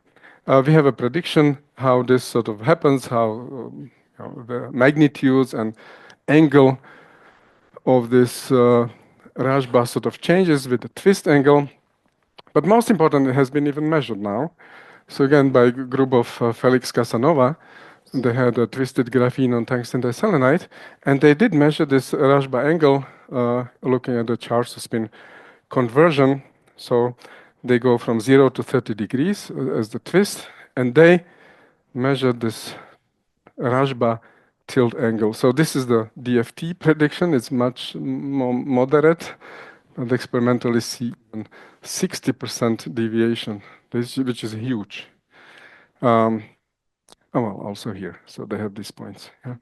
We have a prediction how this sort of happens, how the magnitudes and angle of this Rashba sort of changes with the twist angle. But most important, it has been even measured now. So again, by a group of Felix Casanova, they had a twisted graphene on tungsten diselenide, and they did measure this Rashba angle looking at the charge to spin conversion. So they go from 0 to 30 degrees as the twist, and they measured this Rashba tilt angle. So this is the DFT prediction. It's much more moderate, and experimentally see 60% deviation, which is huge. Oh, well, also here. So they have these points. Yeah.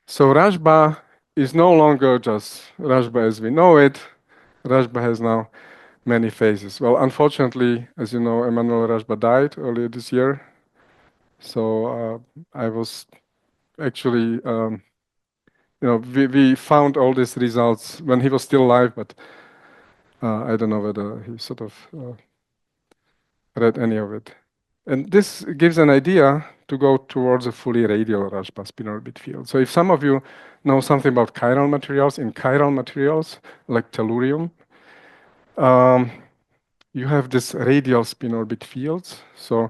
So Rashba is no longer just Rashba as we know it. Rashba has now many phases. Well, unfortunately, as you know, Emmanuel Rashba died earlier this year. So I was actually, we found all these results when he was still alive, but I don't know whether he sort of read any of it. And this gives an idea to go towards a fully radial Rashba spin orbit field. So if some of you know something about chiral materials, in chiral materials like tellurium, you have this radial spin orbit fields, so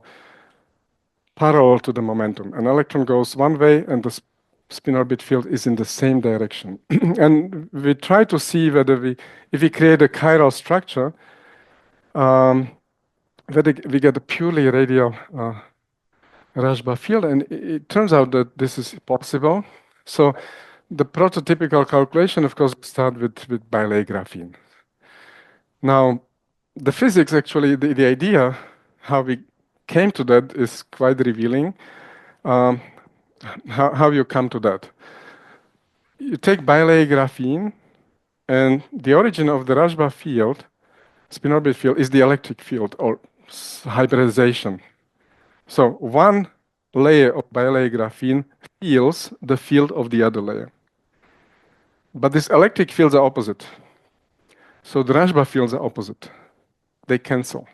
parallel to the momentum. An electron goes one way and the spin orbit field is in the same direction. And we try to see whether if we create a chiral structure, whether we get a purely radial Rashba field, and it turns out that this is possible. So the prototypical calculation, of course, start with bilayer graphene. Now, the physics, actually, the idea, how we came to that is quite revealing. How you come to that? You take bilayer graphene, and the origin of the Rashba field, spin orbit field, is the electric field or hybridization. So one layer of bilayer graphene feels the field of the other layer. But these electric fields are opposite. So the Rashba fields are opposite. They cancel.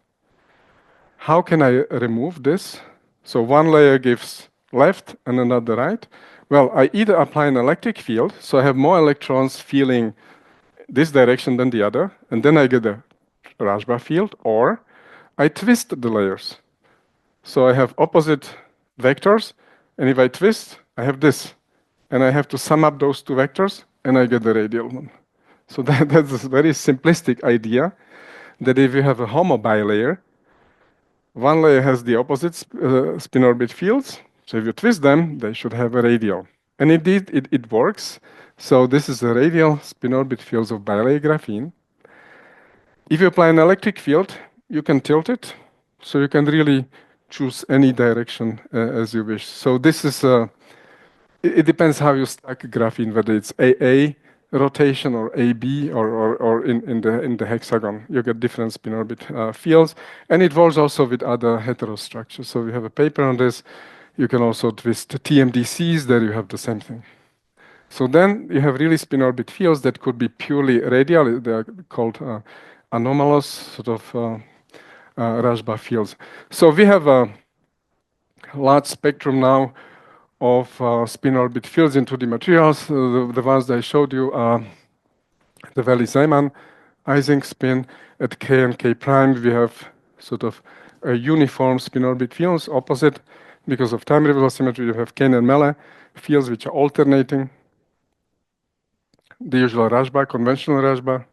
How can I remove this? So one layer gives left and another right. Well, I either apply an electric field, so I have more electrons feeling this direction than the other, and then I get a Rashba field, or I twist the layers. So I have opposite vectors, and if I twist, I have this. And I have to sum up those two vectors, and I get the radial one. So that's a very simplistic idea, that if you have a homo bilayer, one layer has the opposite spin orbit fields, so if you twist them, they should have a radial. And indeed, it works. So this is the radial spin orbit fields of bilayer graphene. If you apply an electric field, you can tilt it, so you can really choose any direction as you wish. So this is, it depends how you stack graphene, whether it's AA rotation or AB or in the hexagon. You get different spin orbit fields. And it works also with other heterostructures. So we have a paper on this. You can also twist TMDCs, there you have the same thing. So then you have really spin orbit fields that could be purely radial. They are called anomalous sort of Rashba fields. So we have a large spectrum now of spin orbit fields into the materials. The ones that I showed you are the Valley-Zeeman Ising spin. At K and K prime, we have sort of a uniform spin orbit fields opposite. Because of time reversal symmetry, you have Kane and Melle fields which are alternating. The usual Rashba, conventional Rashba,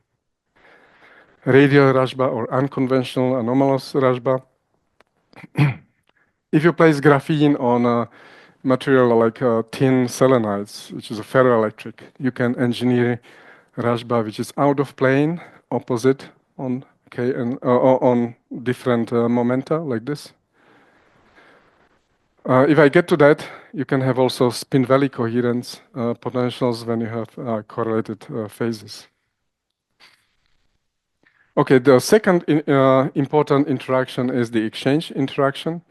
radial Rashba, or unconventional anomalous Rashba. If you place graphene on a material like tin selenides, which is a ferroelectric, you can engineer Rashba, which is out of plane, opposite on K and on different momenta like this. If I get to that, you can have also spin valley coherence potentials when you have correlated phases. Okay, the second important interaction is the exchange interaction.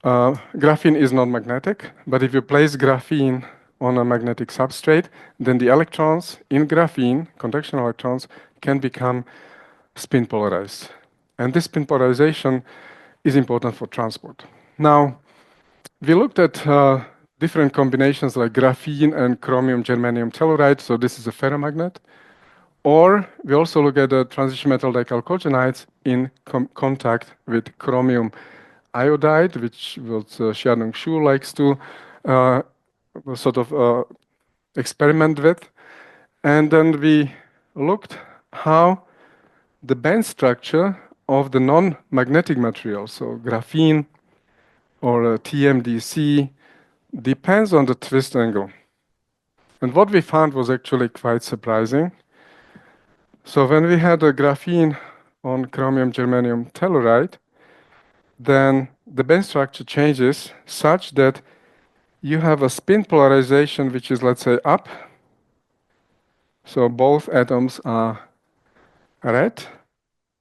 Graphene is not magnetic, but if you place graphene on a magnetic substrate, then the electrons in graphene, conduction electrons, can become spin polarized. And this spin polarization is important for transport. Now, we looked at different combinations like graphene and chromium germanium telluride, so this is a ferromagnet. Or we also look at the transition metal dichalcogenides in contact with chromium iodide, which Xiaodong Xu likes to sort of experiment with. And then we looked how the band structure of the non-magnetic materials, so graphene or TMDC, depends on the twist angle. And what we found was actually quite surprising. So when we had a graphene on chromium germanium telluride, then the band structure changes such that you have a spin polarization which is, let's say, up. So both atoms are red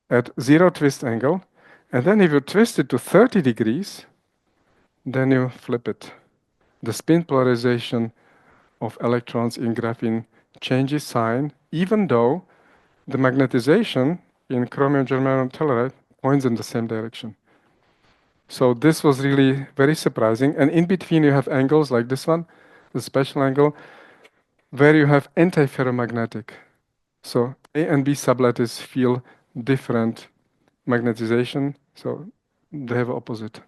at 0 twist angle. And then if you twist it to 30 degrees, then you flip it. The spin polarization of electrons in graphene changes sign, even though the magnetization in chromium germanium telluride points in the same direction. So this was really very surprising. And in between you have angles like this one, the special angle, where you have antiferromagnetic. So A and B sublattice feel different magnetization, so they have opposite.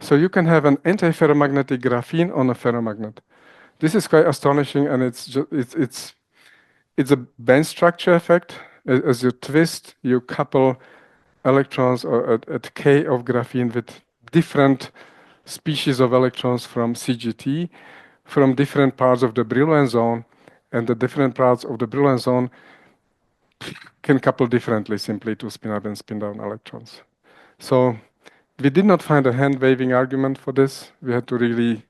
So you can have an antiferromagnetic graphene on a ferromagnet. This is quite astonishing, and it's a band structure effect. As you twist, you couple electrons or at K of graphene with different species of electrons from CGT, from different parts of the Brillouin zone, and the different parts of the Brillouin zone can couple differently simply to spin up and spin down electrons. So we did not find a hand-waving argument for this. We had to really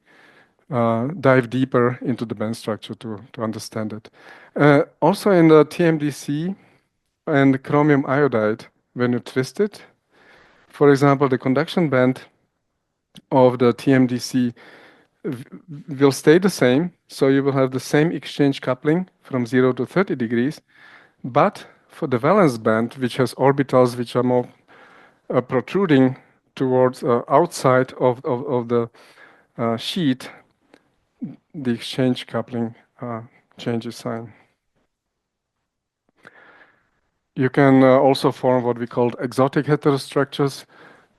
dive deeper into the band structure to understand it. Also in the TMDC and chromium iodide, when you twist it, for example, the conduction band of the TMDC will stay the same. So you will have the same exchange coupling from 0 to 30 degrees. But for the valence band, which has orbitals which are more protruding towards outside of the sheet, the exchange coupling changes sign. You can also form what we call exotic heterostructures.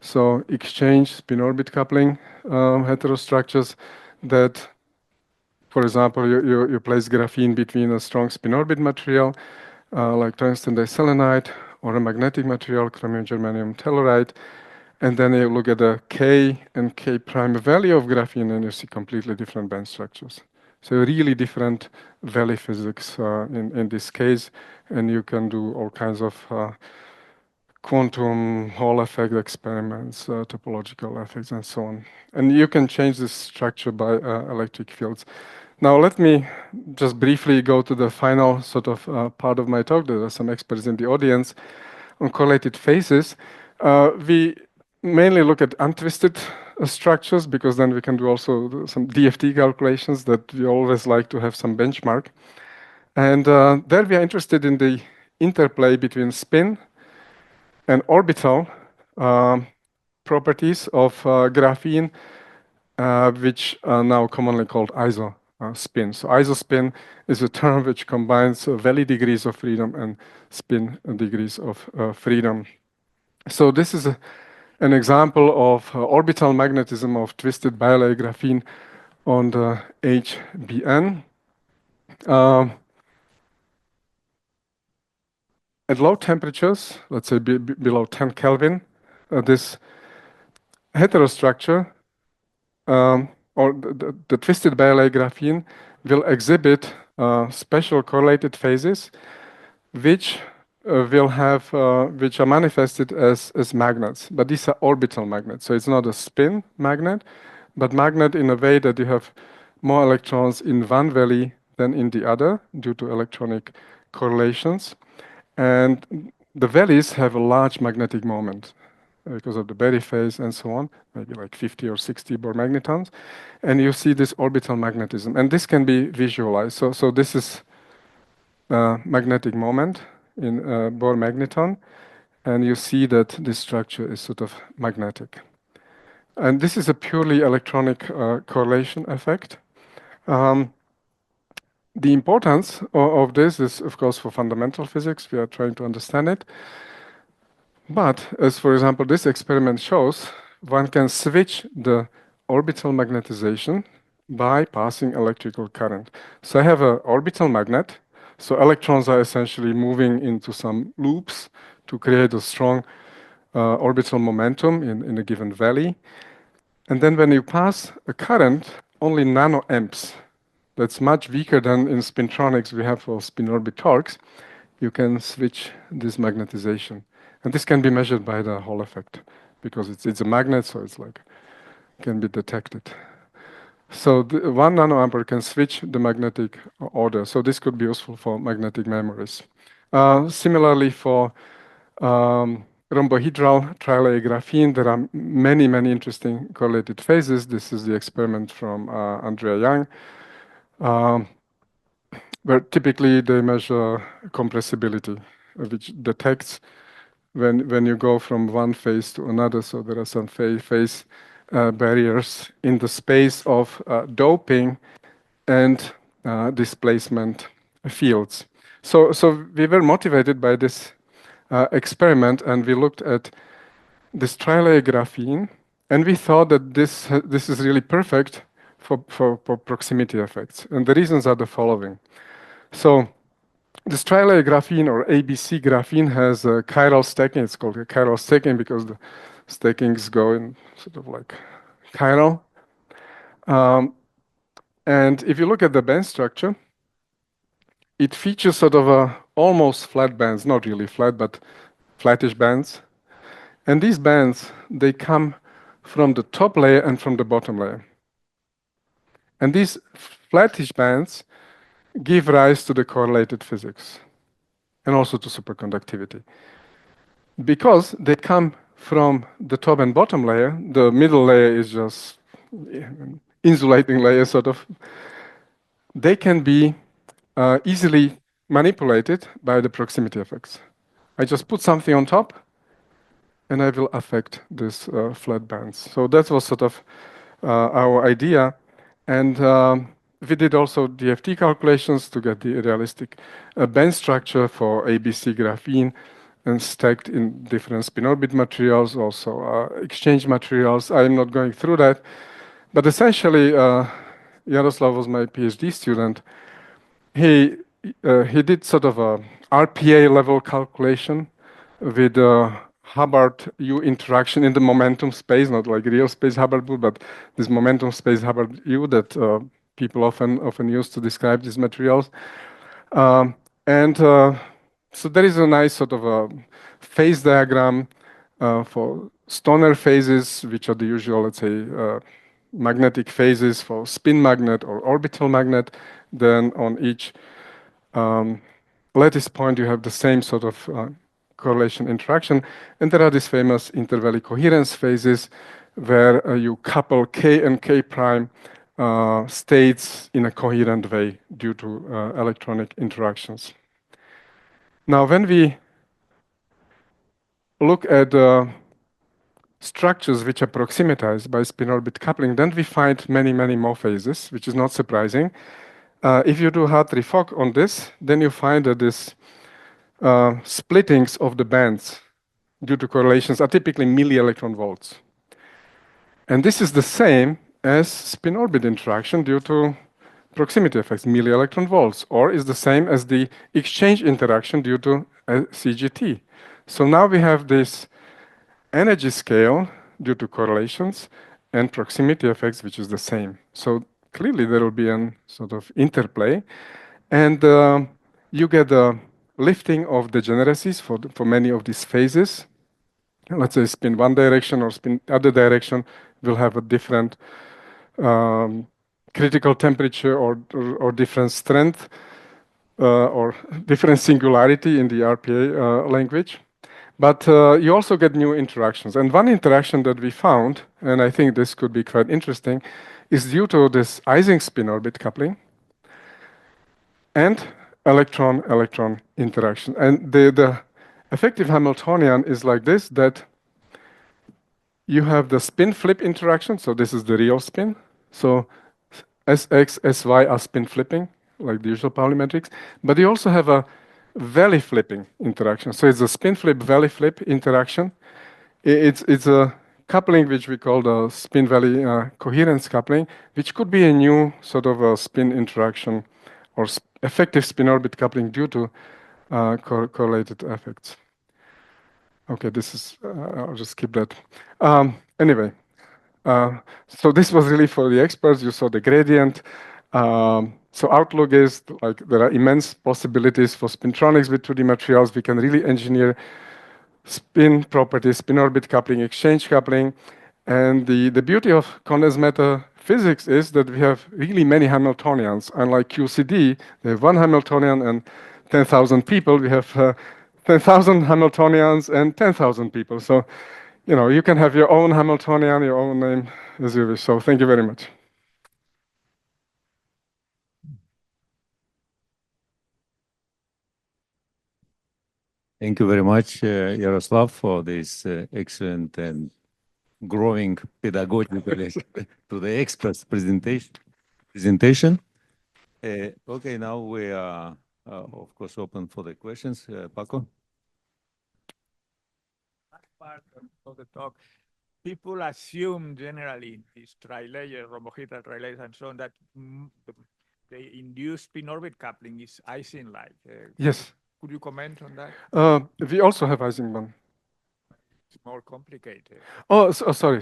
So exchange spin-orbit coupling heterostructures that, for example, you place graphene between a strong spin-orbit material like tungsten diselenide or a magnetic material, chromium germanium telluride, and then you look at the K and K prime value of graphene and you see completely different band structures. So really different valley physics in this case, and you can do all kinds of quantum Hall effect experiments, topological effects, and so on. And you can change this structure by electric fields. Now, let me just briefly go to the final sort of part of my talk. There are some experts in the audience on correlated phases. We mainly look at untwisted structures because then we can do also some DFT calculations that we always like to have some benchmark. And there we are interested in the interplay between spin and orbital properties of graphene, which are now commonly called isospin. So isospin is a term which combines Valley degrees of freedom and spin degrees of freedom. So this is an example of orbital magnetism of twisted bilayer graphene on the HBN. At low temperatures, let's say below 10 Kelvin, this heterostructure or the twisted bilayer graphene will exhibit special correlated phases which which are manifested as magnets, but these are orbital magnets. So it's not a spin magnet, but magnet in a way that you have more electrons in one valley than in the other due to electronic correlations. And the valleys have a large magnetic moment because of the Berry phase and so on, maybe like 50 or 60 Bohr magnetons. And you see this orbital magnetism. And this can be visualized. So this is magnetic moment in Bohr magneton. And you see that this structure is sort of magnetic. And this is a purely electronic correlation effect. The importance of this is, of course, for fundamental physics. We are trying to understand it. But as, for example, this experiment shows, one can switch the orbital magnetization by passing electrical current. So I have an orbital magnet. So electrons are essentially moving into some loops to create a strong orbital momentum in a given valley. And then when you pass a current, only nanoamps, that's much weaker than in spintronics we have for spin-orbit torques, you can switch this magnetization. And this can be measured by the Hall effect because it's a magnet, so it's like can be detected. So 1 nanoampere can switch the magnetic order. So this could be useful for magnetic memories. Similarly, for rhombohedral trilayer graphene, there are many, many interesting correlated phases. This is the experiment from Andrea Young, where typically they measure compressibility, which detects when you go from one phase to another. So there are some phase barriers in the space of doping and displacement fields. So we were motivated by this experiment, and we looked at this trilayer graphene, and we thought that this is really perfect for proximity effects. And the reasons are the following. So this trilayer graphene, or ABC graphene, has a chiral stacking. It's called a chiral stacking because the stackings go in sort of like chiral. And if you look at the band structure, it features sort of a almost flat bands, not really flat, but flattish bands. And these bands, they come from the top layer and from the bottom layer. And these flattish bands give rise to the correlated physics and also to superconductivity. Because they come from the top and bottom layer, the middle layer is just insulating layer, sort of. They can be easily manipulated by the proximity effects. I just put something on top, and I will affect this flat bands. So that was sort of our idea. And we did also DFT calculations to get the realistic band structure for ABC graphene and stacked in different spin orbit materials, also exchange materials. I'm not going through that. But essentially, Jaroslav was my PhD student. He did sort of a RPA level calculation with Hubbard U interaction in the momentum space, not like real space Hubbard U, but this momentum space Hubbard U that people often use to describe these materials. So there is a nice sort of a phase diagram for Stoner phases, which are the usual, let's say, magnetic phases for spin magnet or orbital magnet. Then on each lattice point, you have the same sort of correlation interaction. And there are these famous intervalley coherence phases where you couple K and K prime states in a coherent way due to electronic interactions. Now, when we look at structures which are proximatized by spin-orbit coupling, then we find many, many more phases, which is not surprising. If you do Hartree-Fock on this, then you find that this splittings of the bands due to correlations are typically milli-electron volts. And this is the same as spin-orbit interaction due to proximity effects, milli-electron volts, or is the same as the exchange interaction due to CGT. So now we have this energy scale due to correlations and proximity effects, which is the same. So clearly there will be a sort of interplay, and you get a lifting of degeneracies for many of these phases. Let's say spin one direction or spin other direction will have a different critical temperature or different strength or different singularity in the RPA language. But you also get new interactions. And one interaction that we found, and I think this could be quite interesting, is due to this Ising spin orbit coupling and electron-electron interaction. And the effective Hamiltonian is like this, that you have the spin flip interaction. So this is the real spin. So Sx, Sy are spin flipping, like the usual Pauli matrix. But you also have a valley flipping interaction. So it's a spin flip valley flip interaction. It's a coupling which we call the spin valley coherence coupling, which could be a new sort of a spin interaction or effective spin orbit coupling due to correlated effects. Okay, this is, I'll just skip that. Anyway, so this was really for the experts. You saw the gradient. So outlook is like there are immense possibilities for spintronics with 2D materials. We can really engineer spin properties, spin orbit coupling, exchange coupling. And the beauty of condensed matter physics is that we have really many Hamiltonians. Unlike QCD, they have one Hamiltonian and 10,000 people. We have 10,000 Hamiltonians and 10,000 people. So, you know, you can have your own Hamiltonian, your own name as you wish. So thank you very much. Thank you very much, Jaroslav, for this excellent and growing pedagogically to the experts presentation. Okay, now we are, of course, open for the questions. Paco? part of the talk, people assume generally in these tri-layer, rhombohedral tri-layers and so on that the induced spin orbit coupling is Ising-like. Yes. Could you comment on that? We also have Ising one. It's more complicated. Oh, sorry.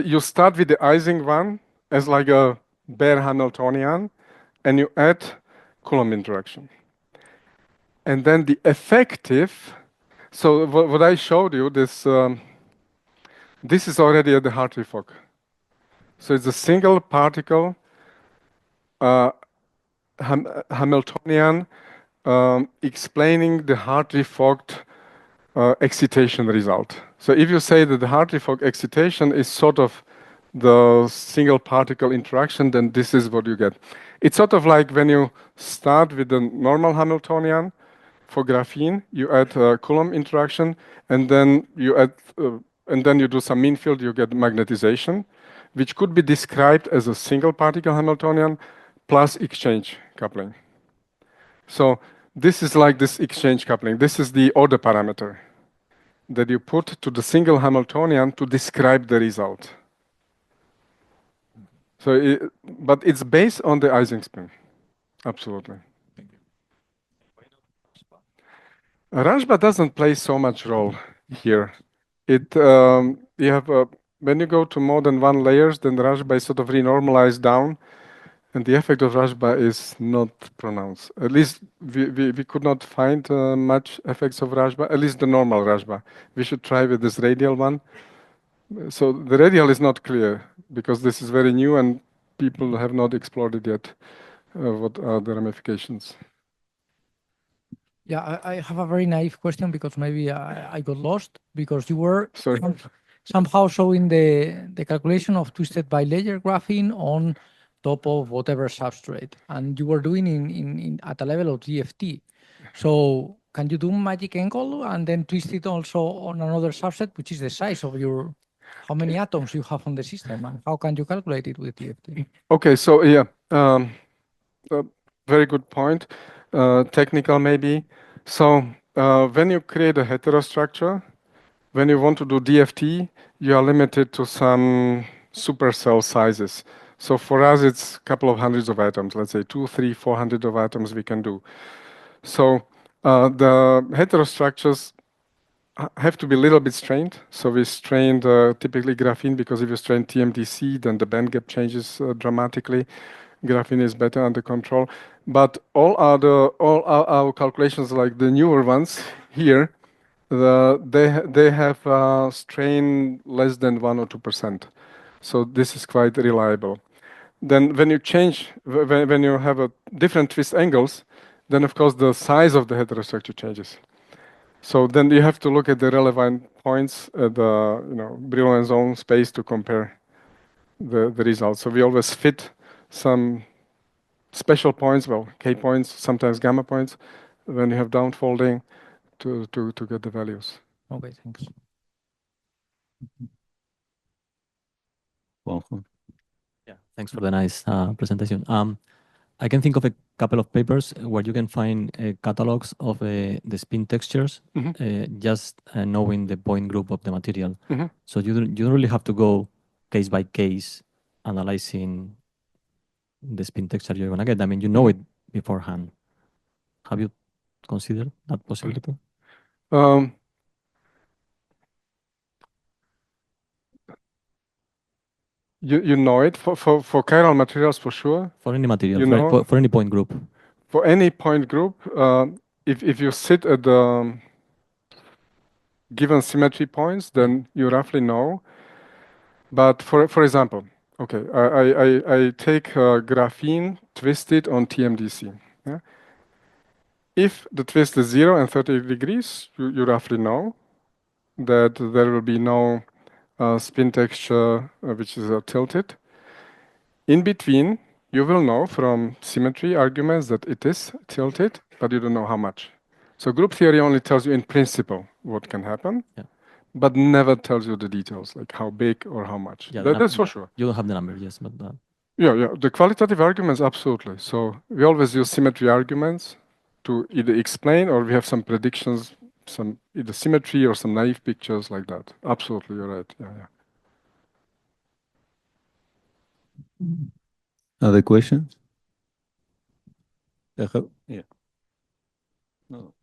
You start with the Ising one as like a bare Hamiltonian, and you add Coulomb interaction. And then the effective, so what I showed you, this is already at the Hartree-Fock. So it's a single particle Hamiltonian explaining the Hartree-Fock excitation result. So if you say that the Hartree-Fock excitation is sort of the single particle interaction, then this is what you get. It's sort of like when you start with the normal Hamiltonian for graphene, you add a Coulomb interaction, and then you add, and then you do some mean field, you get magnetization, which could be described as a single particle Hamiltonian plus exchange coupling. So this is like this exchange coupling. This is the order parameter that you put to the single Hamiltonian to describe the result. So, but it's based on the Ising spin. Absolutely. Thank you. Rashba doesn't play so much role here. You have when you go to more than one layers, then Rashba is sort of renormalized down, and the effect of Rashba is not pronounced. At least we could not find much effects of Rashba, at least the normal Rashba. We should try with this radial one. So the radial is not clear because this is very new and people have not explored it yet. What are the ramifications? Yeah, I have a very naive question because maybe I got lost because you were somehow showing the calculation of twisted bilayer graphene on top of whatever substrate, and you were doing in at a level of DFT. So can you do magic angle and then twist it also on another subset, which is the size of your, how many atoms you have on the system, and how can you calculate it with DFT? Okay, so yeah, very good point. Technical maybe. So when you create a heterostructure, when you want to do DFT, you are limited to some supercell sizes. So for us, it's a couple of hundreds of atoms, let's say 200, 300, 400 of atoms we can do. So the heterostructures have to be a little bit strained. So we strained typically graphene because if you strain TMDC, then the band gap changes dramatically. Graphene is better under control. But all our calculations, like the newer ones here, they have strain less than 1 or 2%. So this is quite reliable. Then when you change, when you have a different twist angles, then of course the size of the heterostructure changes. So then you have to look at the relevant points at the Brillouin zone space to compare the results. So we always fit some special points, well, K points, sometimes gamma points, when you have downfolding to get the values. Okay, thanks. Welcome. Yeah, thanks for the nice presentation. I can think of a couple of papers where you can find catalogs of the spin textures, just knowing the point group of the material. So you don't really have to go case by case analyzing the spin texture you're gonna get. I mean, you know it beforehand. Have you considered that possibility? You know it for chiral materials for sure. For any material, for any point group. For any point group, if you sit at the given symmetry points, then you roughly know. But for example, okay, I take graphene twisted on TMDC. Yeah? If the twist is 0 and 30 degrees, you roughly know that there will be no spin texture which is tilted. In between, you will know from symmetry arguments that it is tilted, but you don't know how much. So group theory only tells you in principle what can happen, but never tells you the details, like how big or how much. Yeah, that's for sure. You don't have the number, yes, but... Yeah, the qualitative arguments, absolutely. So we always use symmetry arguments to either explain or we have some predictions some either symmetry or some naive pictures like that. Absolutely, you're right. Yeah. Other questions? Yeah. No.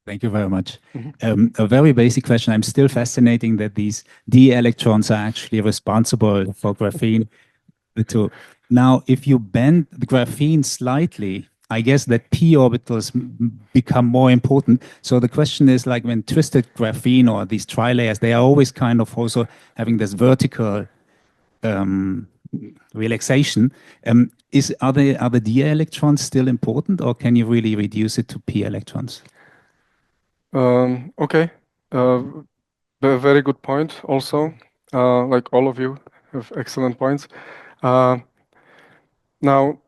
Thank you very much. A very basic question. I'm still fascinating that these d electrons are actually responsible for graphene. Now, if you bend the graphene slightly, I guess that p orbitals become more important. So the question is, like, when twisted graphene or these trilayers, they are always kind of also having this vertical relaxation. Are the d electrons still important, or can you really reduce it to p electrons? Okay. Very good point also. Like all of you have excellent points. Now,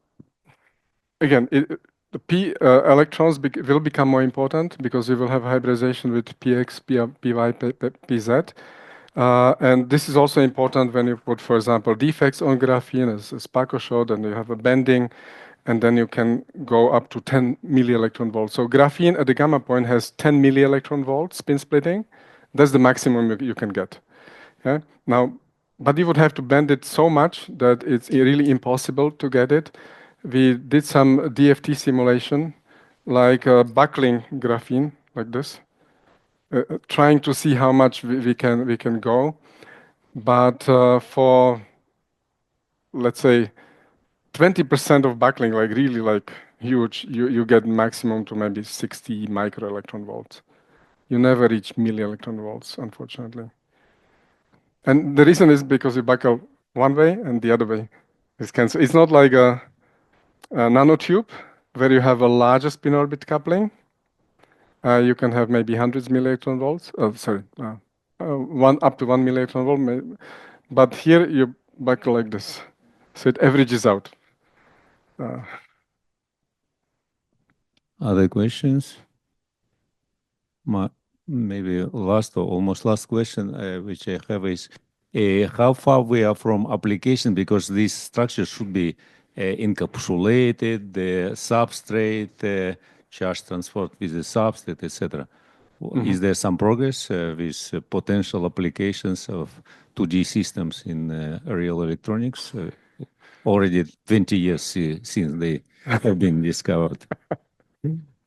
again, the p electrons will become more important because we will have hybridization with px, py, pz. And this is also important when you put, for example, defects on graphene, as Paco showed, and you have a bending, and then you can go up to 10 milli-electron volts. So graphene at the gamma point has 10 milli-electron volts spin splitting. That's the maximum you can get. Yeah? Now, but you would have to bend it so much that it's really impossible to get it. We did some DFT simulation, like buckling graphene, like this, trying to see how much we can go. But for, let's say, 20% of buckling, like really like huge, you get maximum to maybe 60 microelectron volts. You never reach milli-electron volts, unfortunately. And the reason is because you buckle one way and the other way is cancelled. It's not like a nanotube where you have a larger spin orbit coupling. You can have maybe hundreds milli-electron volts. Up to 1 milli-electron volt. But here you buckle like this, so it averages out. Other questions? Maybe last or almost last question, which I have is, how far we are from application, because these structures should be encapsulated, the substrate, charge transport with the substrate, etc. Is there some progress with potential applications of 2D systems in real electronics? Already 20 years since they have been discovered.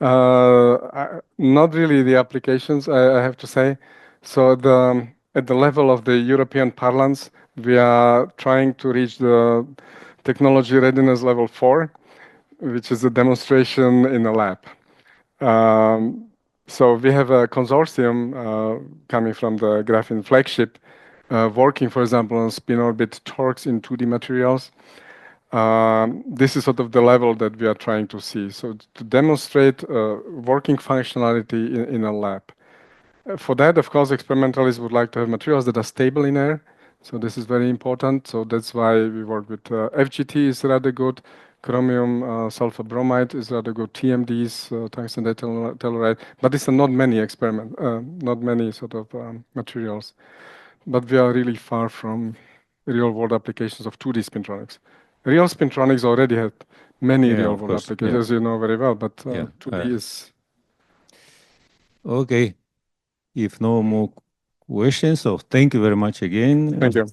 Not really the applications, I have to say. So at the level of the European parlance, we are trying to reach the technology readiness level 4, which is a demonstration in a lab. So we have a consortium coming from the graphene flagship, working, for example, on spin orbit torques in 2D materials. This is sort of the level that we are trying to see. So to demonstrate working functionality in a lab. For that, of course, experimentalists would like to have materials that are stable in air. So this is very important. So that's why we work with FGT is rather good. Chromium sulfur bromide is rather good. TMDs, tungsten telluride. But these are not many not many sort of materials. But we are really far from real-world applications of 2D spintronics. Real spintronics already had many real-world applications, as you know very well, but 2D is... Okay. If no more questions, so thank you very much again. Thank you.